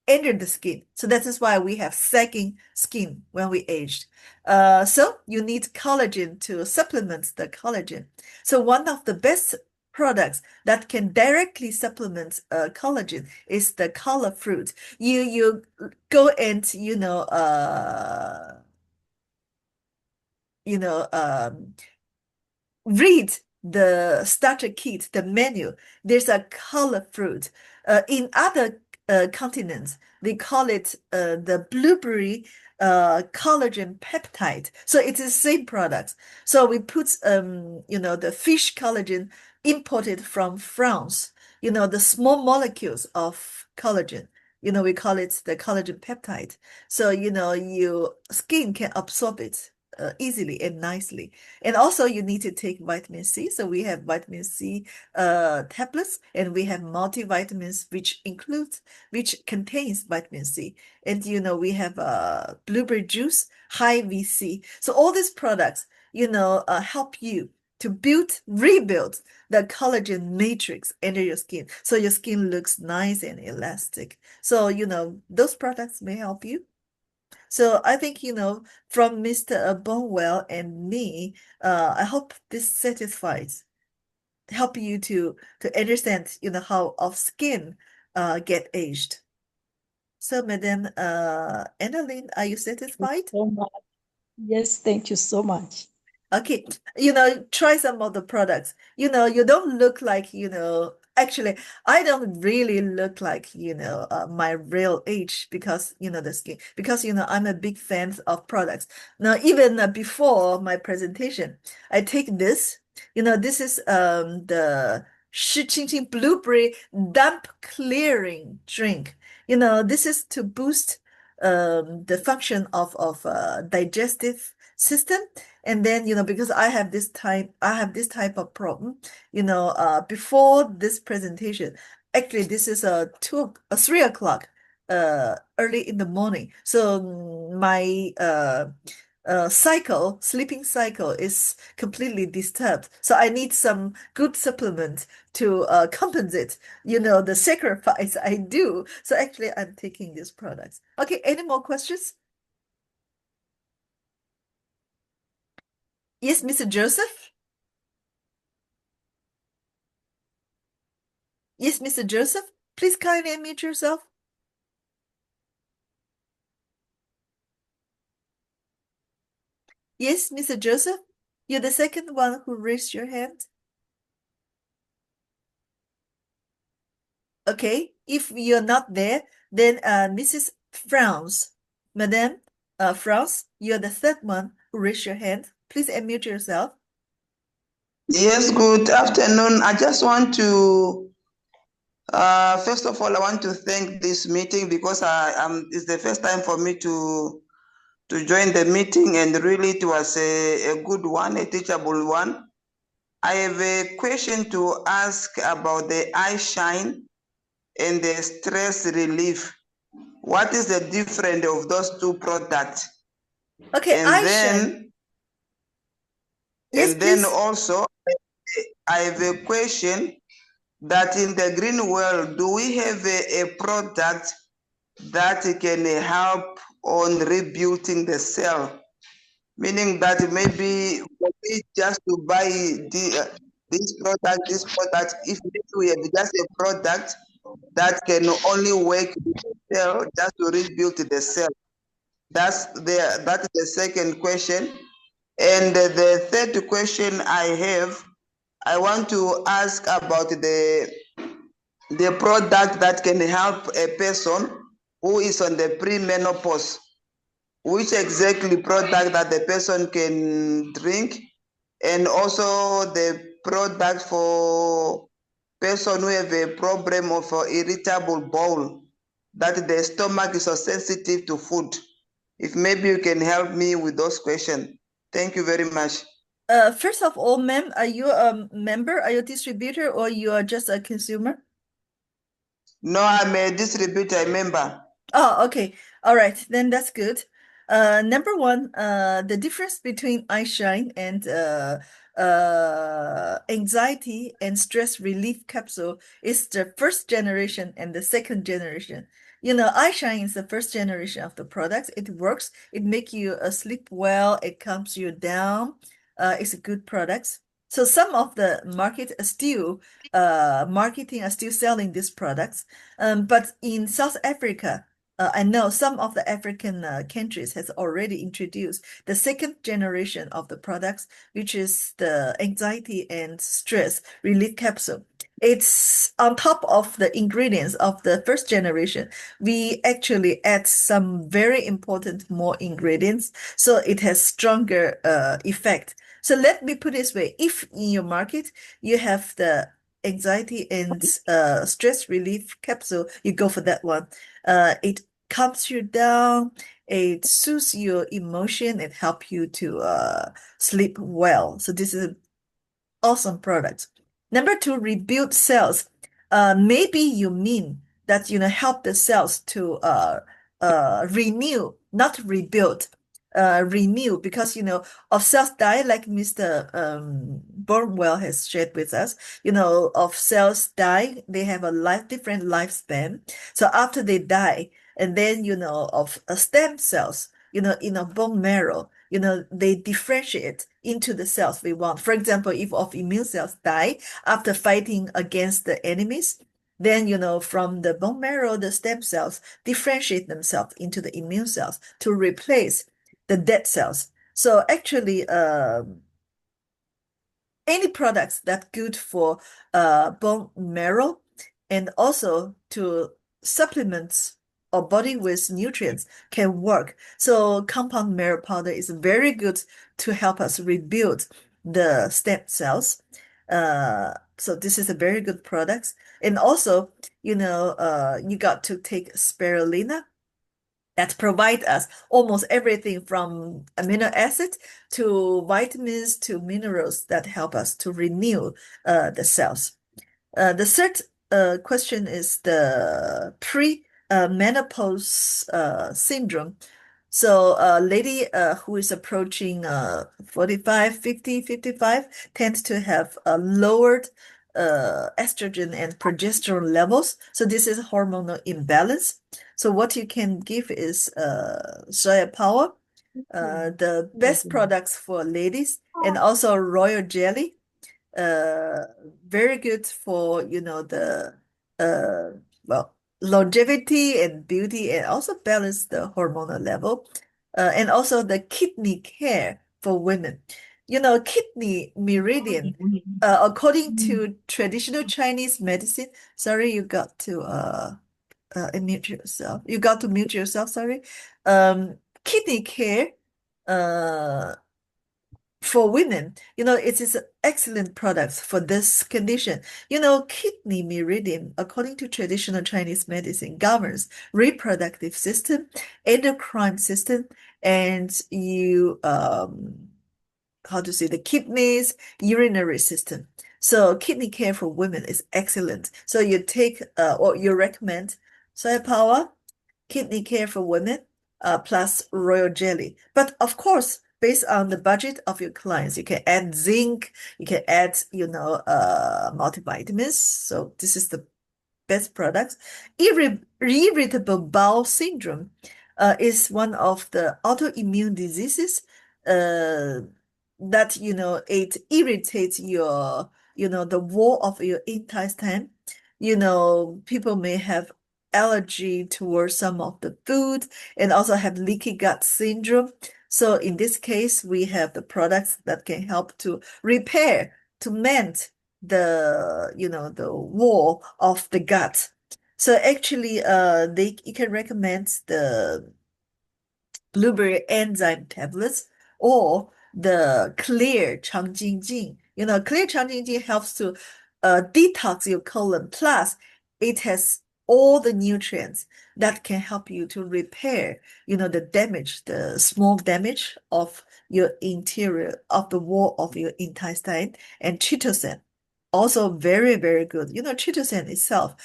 under the skin. So that is why we have sagging skin when we aged. So you need collagen to supplement the collagen. So one of the best products that can directly supplement collagen is the color fruit. You go and read the starter kit, the menu. There's a color fruit. In other continents, they call it the blueberry collagen peptide. So it is the same product. So we put the fish collagen imported from France, the small molecules of collagen. We call it the collagen peptide. So your skin can absorb it easily and nicely. And also you need to take vitamin C. So we have vitamin C tablets, and we have multivitamins which contains vitamin C. And we have blueberry juice, high VC. So all these products help you to rebuild the collagen matrix under your skin, so your skin looks nice and elastic. So those products may help you. So I think, from Mr. Bonwell and me, I hope this help you to understand, how our skin get aged. So, Madam Annalyn, are you satisfied? So much. Yes, thank you so much. Okay, try some of the products. You don't look like, actually, I don't really look like, my real age because, the skin, because, I'm a big fan of products. Now, even before my presentation, I take this, this is the Shi Qing Blueberry Damp Clearing Drink. This is to boost the function of digestive system. And then, because I have this type of problem, before this presentation, actually this is 3 o'clock early in the morning. So my sleeping cycle is completely disturbed. So I need some good supplement to compensate, the sacrifice I do. So actually I'm taking these products. Okay, any more questions? Yes, Mr. Joseph? Yes, Mr. Joseph? Please kindly unmute yourself. Yes, Mr. Joseph? You're the second one who raised your hand. Okay, if you're not there, then Mrs. Franz, Madame Franz, you're the third one who raised your hand. Please unmute yourself. Yes, good afternoon. I just want to, first of all, I want to thank this meeting because it's the first time for me to join the meeting, and really it was a good one, a teachable one. I have a question to ask about the eye shine and the stress relief. What is the difference of those two products? Okay, And eye then, shine. Yes, and then please. also, I have a question that in the green world, do we have a product that can help on rebuilding the cell? Meaning that maybe for me just to buy this product, if we have just a product that can only work with the cell just to rebuild the cell. That's the second question. And the third question I have, I want to ask about the product that can help a person who is on the premenopause. Which exactly product that the person can drink, and also the product for person who have a problem of irritable bowel, that the stomach is so sensitive to food. If maybe you can help me with those questions. Thank you very much. First of all, ma'am, are you a member? Are you a distributor or you are just a consumer? No, I'm a distributor, a member. Oh, okay. All right, then that's good. Number one, the difference between eye shine and anxiety and stress relief capsule is the first generation and the second generation. You know, eye shine is the first generation of the products. It works. It make you sleep well. It calms you down. It's a good products. So some of the market are still marketing are still selling these products. But in South Africa, I know some of the African countries has already introduced the second generation of the products, which is the anxiety and stress relief capsule. It's on top of the ingredients of the first generation. We actually add some very important more ingredients, so it has stronger effect. So let me put it this way: if in your market you have the anxiety and stress relief capsule, you go for that one. It calms you down, it soothes your emotion, it helps you to sleep well. So this is an awesome product. Number two, rebuild cells. Maybe you mean that help the cells to renew, not rebuild. Renew because of cells die, like Mr. Bornwell has shared with us. Of cells die, they have a different lifespan. So after they die, and then of stem cells, in a bone marrow, they differentiate into the cells we want. For example, if of immune cells die after fighting against the enemies, then from the bone marrow, the stem cells differentiate themselves into the immune cells to replace the dead cells. So actually, any products that good for bone marrow and also to supplement our body with nutrients can work. So compound marrow powder is very good to help us rebuild the stem cells. So this is a very good product. And also, you got to take spirulina that provide us almost everything from amino acids to vitamins to minerals that help us to renew the cells. The third question is the pre-menopause syndrome. So a lady who is approaching 45, 50, 55 tends to have a lowered estrogen and progesterone levels. So this is hormonal imbalance. So what you can give is soya power, the best products for ladies, and also royal jelly. Very good for, the well, longevity and beauty, and also balance the hormonal level. And also the kidney care for women. Kidney meridian, according to traditional Chinese medicine. Sorry, you got to mute yourself. You got to mute yourself, sorry. Kidney care for women, it is an excellent product for this condition. Kidney meridian, according to traditional Chinese medicine, governs reproductive system, endocrine system, and the kidneys, urinary system. So kidney care for women is excellent. So you take or you recommend soy power, kidney care for women, plus royal jelly. But of course, based on the budget of your clients, you can add zinc, you can add, multivitamins. So this is the best products. Irritable bowel syndrome is one of the autoimmune diseases that, it irritates the wall of your intestine. People may have allergy towards some of the food and also have leaky gut syndrome. So in this case, we have the products that can help to repair, to mend the wall of the gut. So actually, you can recommend the blueberry enzyme tablets or the clear changjingjing. Clear changjingjing helps to detox your colon. Plus, it has all the nutrients that can help you to repair, the small damage of your interior, of the wall of your intestine. And chitosan, also very, very good. Chitosan itself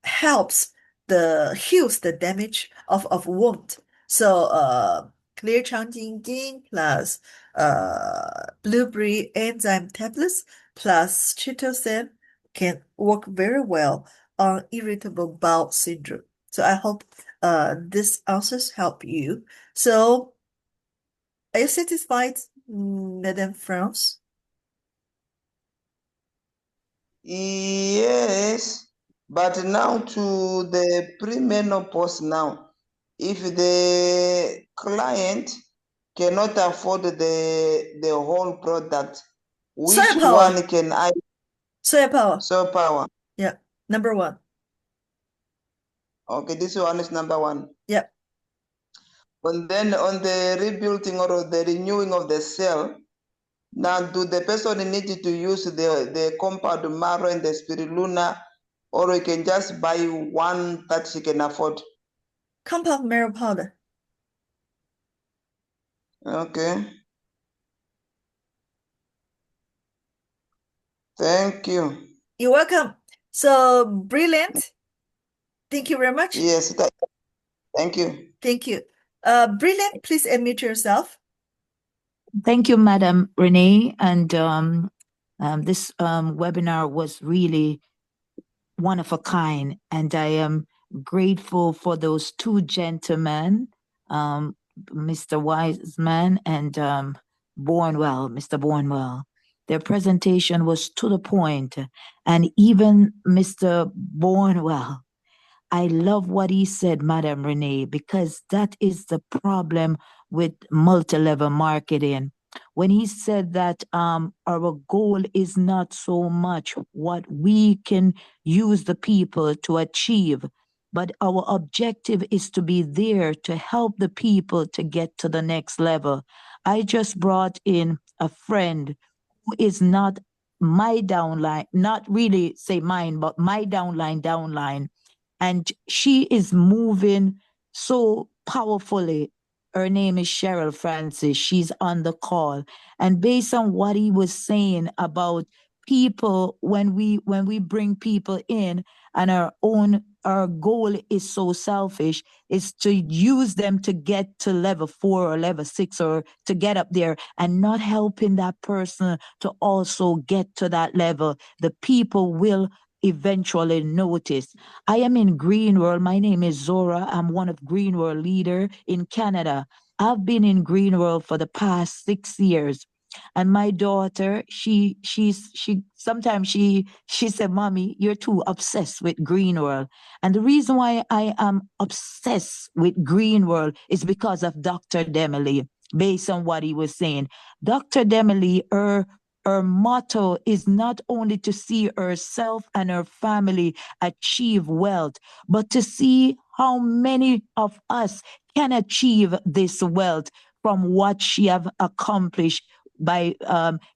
heals the damage of wound. So clear changjingjing plus blueberry enzyme tablets plus chitosan can work very well on irritable bowel syndrome. So I hope these answers help you. So are you satisfied, Madame France? Yes, but now to the premenopause now. If the client cannot afford the whole product, which Soy power. one can I? Soy power. Soy power. Yeah, number one. Okay, this one is number one. Yeah. And then on the rebuilding or the renewing of the cell, now do the person need to use the compound marrow and the spirulina, or we can just buy one that she can afford? Compound marrow powder. Okay. Thank you. You're welcome. So brilliant. Thank you very much. Yes, thank you. Thank you. Brilliant, please unmute yourself. Thank you, Madam Renee. And this webinar was really one of a kind. And I am grateful for those two gentlemen, Mr. Wiseman and Bornwell, Mr. Bornwell. Their presentation was to the point. And even Mr. Bornwell, I love what he said, Madam Renee, because that is the problem with multi-level marketing. When he said that our goal is not so much what we can use the people to achieve, but our objective is to be there to help the people to get to the next level. I just brought in a friend who is not my downline, not really say mine, but my downline. And she is moving so powerfully. Her name is Cheryl Francis. She's on the call. And based on what he was saying about people, when we bring people in and our goal is so selfish, is to use them to get to level 4 or level 6 or to get up there and not helping that person to also get to that level. The people will eventually notice. I am in Green World. My name is Zora. I'm one of Green World leader in Canada. I've been in Green World for the past 6 years. And my daughter, she sometimes she said, "Mommy, you're too obsessed with Green World." And the reason why I am obsessed with Green World is because of Dr. Demily, based on what he was saying. Dr. Demily, her motto is not only to see herself and her family achieve wealth, but to see how many of us can achieve this wealth from what she have accomplished by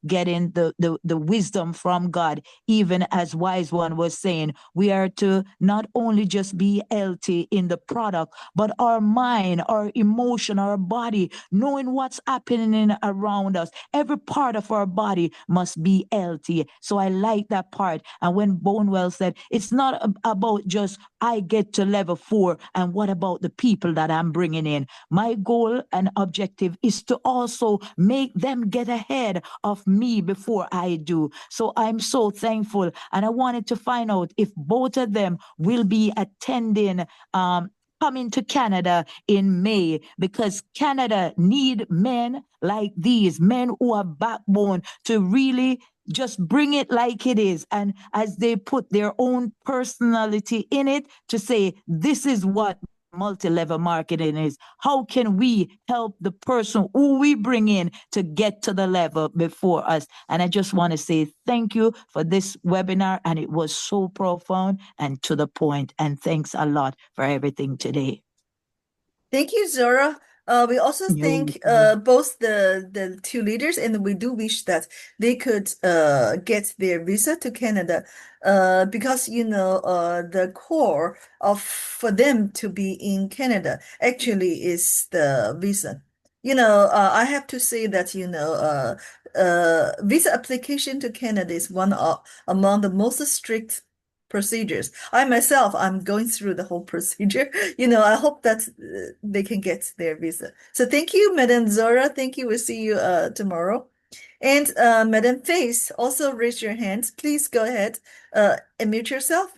getting the wisdom from God. Even as Wiseman was saying, we are to not only just be healthy in the product, but our mind, our emotion, our body, knowing what's happening around us. Every part of our body must be healthy. So I like that part. And when Bornwell said, it's not about just I get to level 4 and what about the people that I'm bringing in? My goal and objective is to also make them get ahead of me before I do. So I'm so thankful. And I wanted to find out if both of them will be attending coming to Canada in May, because Canada need men like these, men who are backbone to really just bring it like it is. And as they put their own personality in it to say, this is what multi-level marketing is. How can we help the person who we bring in to get to the level before us? And I just want to say thank you for this webinar. And it was so profound and to the point. And thanks a lot for everything today. Thank you, Zora. We also thank both the two leaders, and we do wish that they could get their visa to Canada, because the core of for them to be in Canada actually is the visa. I have to say that visa application to Canada is one of among the most strict procedures. I myself, I'm going through the whole procedure. I hope that they can get their visa. So thank you, Madam Zora. Thank you. We'll see you tomorrow. And Madam Face, also raise your hand. Please go ahead and mute yourself.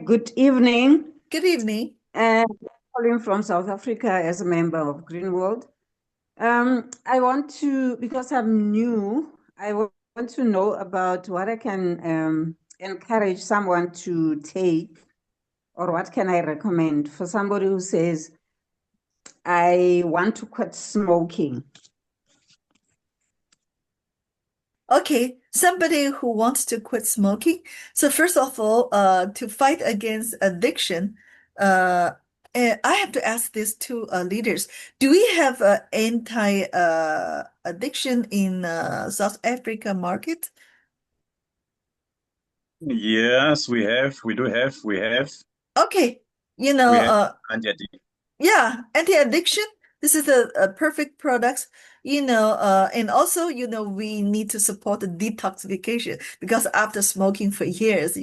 Good evening. Good evening. Calling from South Africa as a member of Green World. I want to, because I'm new, I want to know about what I can encourage someone to take, or what can I recommend for somebody who says, I want to quit smoking. Okay, somebody who wants to quit smoking. So first of all, to fight against addiction, I have to ask these two leaders, do we have anti addiction in South Africa market? Yes, we have. We do have. We have. Okay, We have anti-addiction. yeah, anti-addiction. This is a perfect product, and also, we need to support the detoxification because after smoking for years,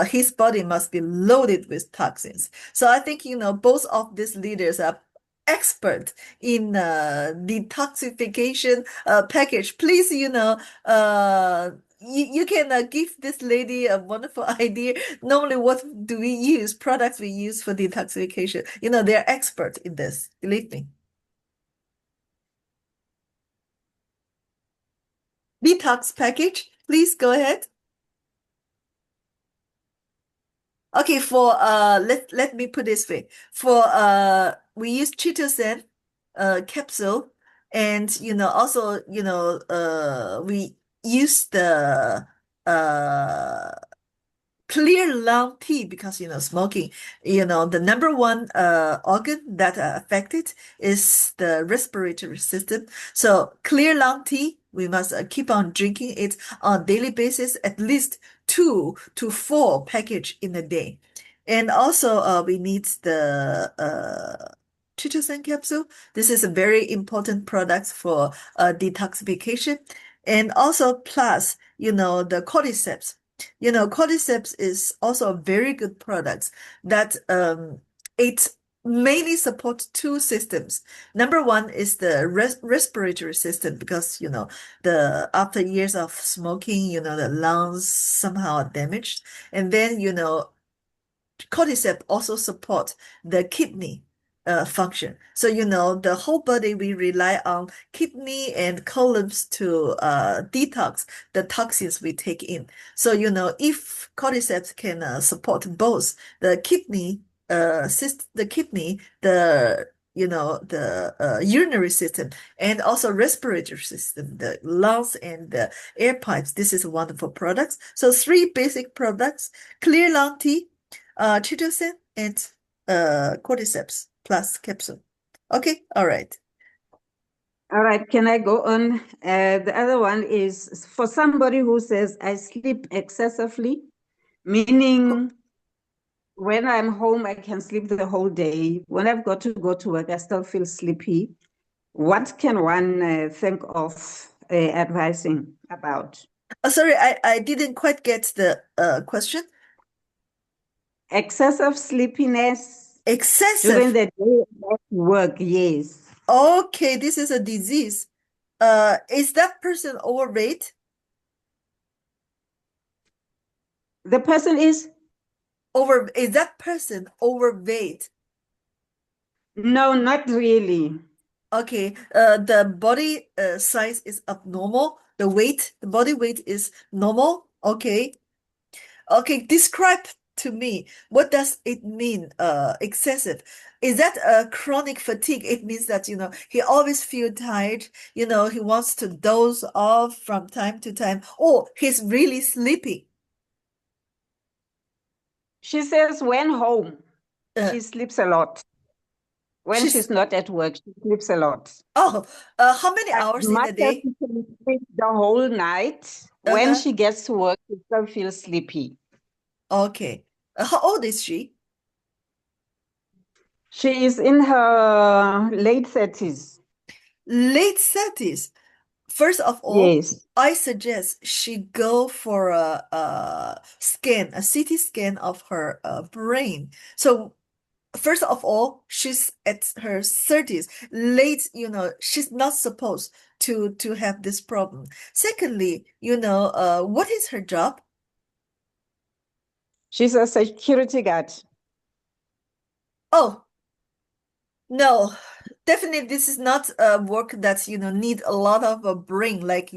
his body must be loaded with toxins. So I think, both of these leaders are expert in detoxification package. Please, you can give this lady a wonderful idea. Normally, what do we use? Products we use for detoxification. They're expert in this, believe me. Detox package, please go ahead. Okay, for let me put this way. For we use chitosan capsule, and also we use the clear lung tea because smoking, the number one organ that are affected is the respiratory system. So clear lung tea, we must keep on drinking it on daily basis, at least 2 to 4 package in a day. And also we need the chitosan capsule. This is a very important product for detoxification. And also plus, the cordyceps. Cordyceps is also a very good product that it mainly support two systems. Number one is the respiratory system because, the after years of smoking, the lungs somehow are damaged. And then, cordyceps also support the kidney function. So, the whole body, we rely on kidney and colons to detox the toxins we take in. So, if cordyceps can support both the kidney, the urinary system and also respiratory system, the lungs and the air pipes, this is a wonderful products. So three basic products: clear lung tea, tryptophan, and cordyceps plus capsule. Okay, all right. All right, can I go on? The other one is for somebody who says, I sleep excessively, meaning when I'm home, I can sleep the whole day. When I've got to go to work, I still feel sleepy. What can one think of advising about? Sorry, I didn't quite get the question. Excessive sleepiness during Excessive. the day at work, yes. Okay, this is a disease. Is that person overweight? The person is? Is that person overweight? No, not really. Okay, the body size is abnormal. The body weight is normal. Okay. Okay, describe to me, what does it mean, excessive? Is that a chronic fatigue? It means that, he always feel tired, he wants to doze off from time to time, or he's really sleepy. She says when home, Uh, she sleeps a lot. When she's not at work, she sleeps a lot. Oh, how many hours in a day? She can sleep the whole night. When she gets to work, she still feels sleepy. Okay. How old is she? She is in her late 30s. Late 30s. First of all, yes, I suggest she go for a scan, a CT scan of her brain. So first of all, she's at her 30s, late, she's not supposed to have this problem. Secondly, what is her job? She's a security guard. Oh, no, definitely this is not a work that, need a lot of a brain, like,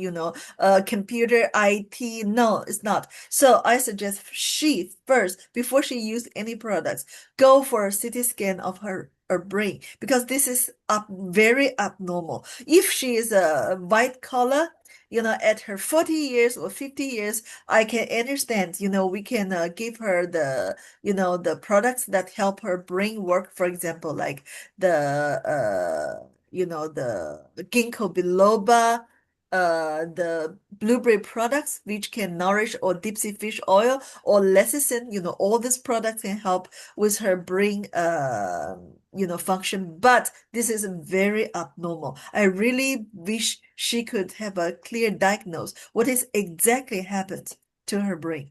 computer IT. No, it's not. So I suggest she first, before she use any products, go for a CT scan of her brain, because this is very abnormal. If she is a white collar, at her 40 years or 50 years, I can understand, we can give her the products that help her brain work, for example, like the ginkgo biloba, the blueberry products, which can nourish, or deep sea fish oil, or lecithin, all these products can help with her brain function. But this is very abnormal. I really wish she could have a clear diagnosis what is exactly happened to her brain.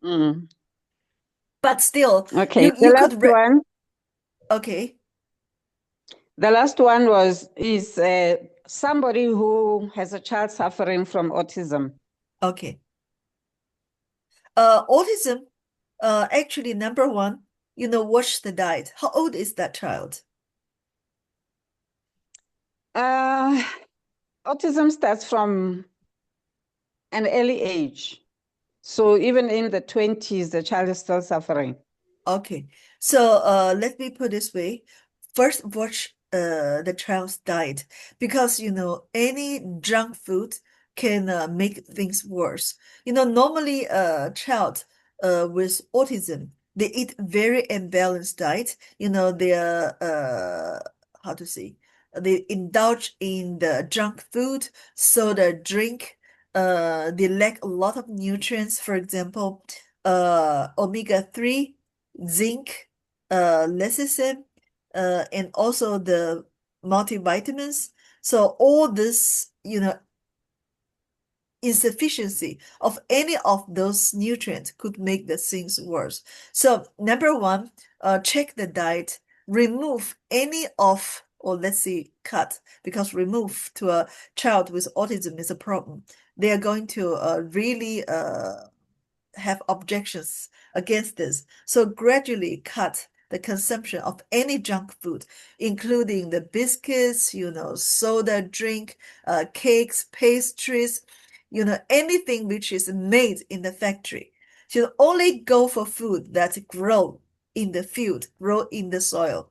Mm. But still, okay, you the could last one. Okay. The last one is somebody who has a child suffering from autism. Okay. Autism, actually, number one, watch the diet. How old is that child? Autism starts from an early age. So even in the 20s, the child is still suffering. Okay. So let me put this way. First, watch the child's diet, because any junk food can make things worse. Normally a child with autism, they eat very imbalanced diet. They are how to say, they indulge in the junk food, soda drink. They lack a lot of nutrients, for example, omega-3, zinc, lecithin, and also the multivitamins. So all this, insufficiency of any of those nutrients could make the things worse. So number one, check the diet remove any of, or let's say cut, because remove to a child with autism is a problem. They are going to really have objections against this. So gradually cut the consumption of any junk food, including the biscuits, soda drink, cakes, pastries, anything which is made in the factory. Should only go for food that grow in the field, grow in the soil.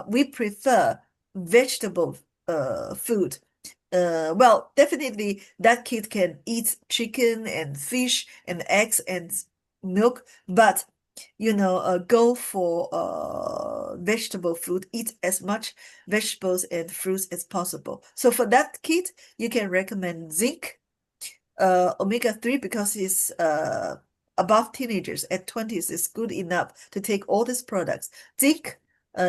We prefer vegetable food. Well, definitely that kid can eat chicken and fish and eggs and milk, but go for vegetable food, eat as much vegetables and fruits as possible. So for that kid, you can recommend zinc, omega-3, because it's above teenagers at 20s is good enough to take all these products. Zinc,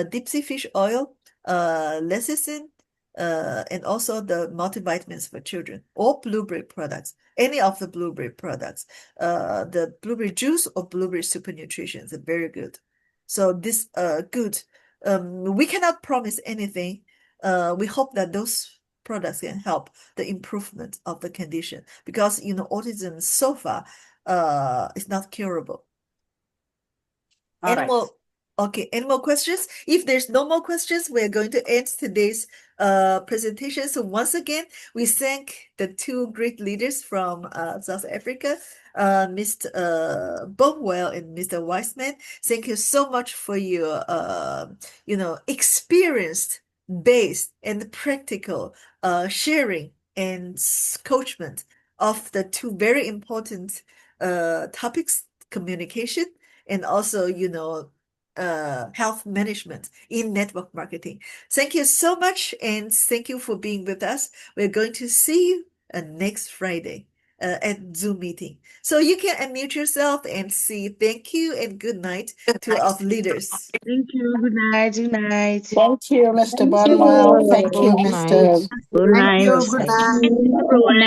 deep sea fish oil, lecithin, and also the multivitamins for children, or blueberry products, any of the blueberry products. The blueberry juice or blueberry super nutrition is very good. So this good. We cannot promise anything. We hope that those products can help the improvement of the condition, because autism so far is not curable. Any more questions? If there's no more questions, we're going to end today's presentation. So once again, we thank the two great leaders from South Africa, Mr. Bornwell and Mr. Wiseman. Thank you so much for your experienced based and practical sharing and coachment of the two very important topics, communication and also, health management in network marketing. Thank you so much, and thank you for being with us. We're going to see you next Friday at Zoom meeting. So you can unmute yourself and say thank you and good night to our leaders. Thank you. Good night. Good night. Thank you, Mr. Thank Bonwell. you. Thank you, Good Mr. night. Good night. Good night. Everyone.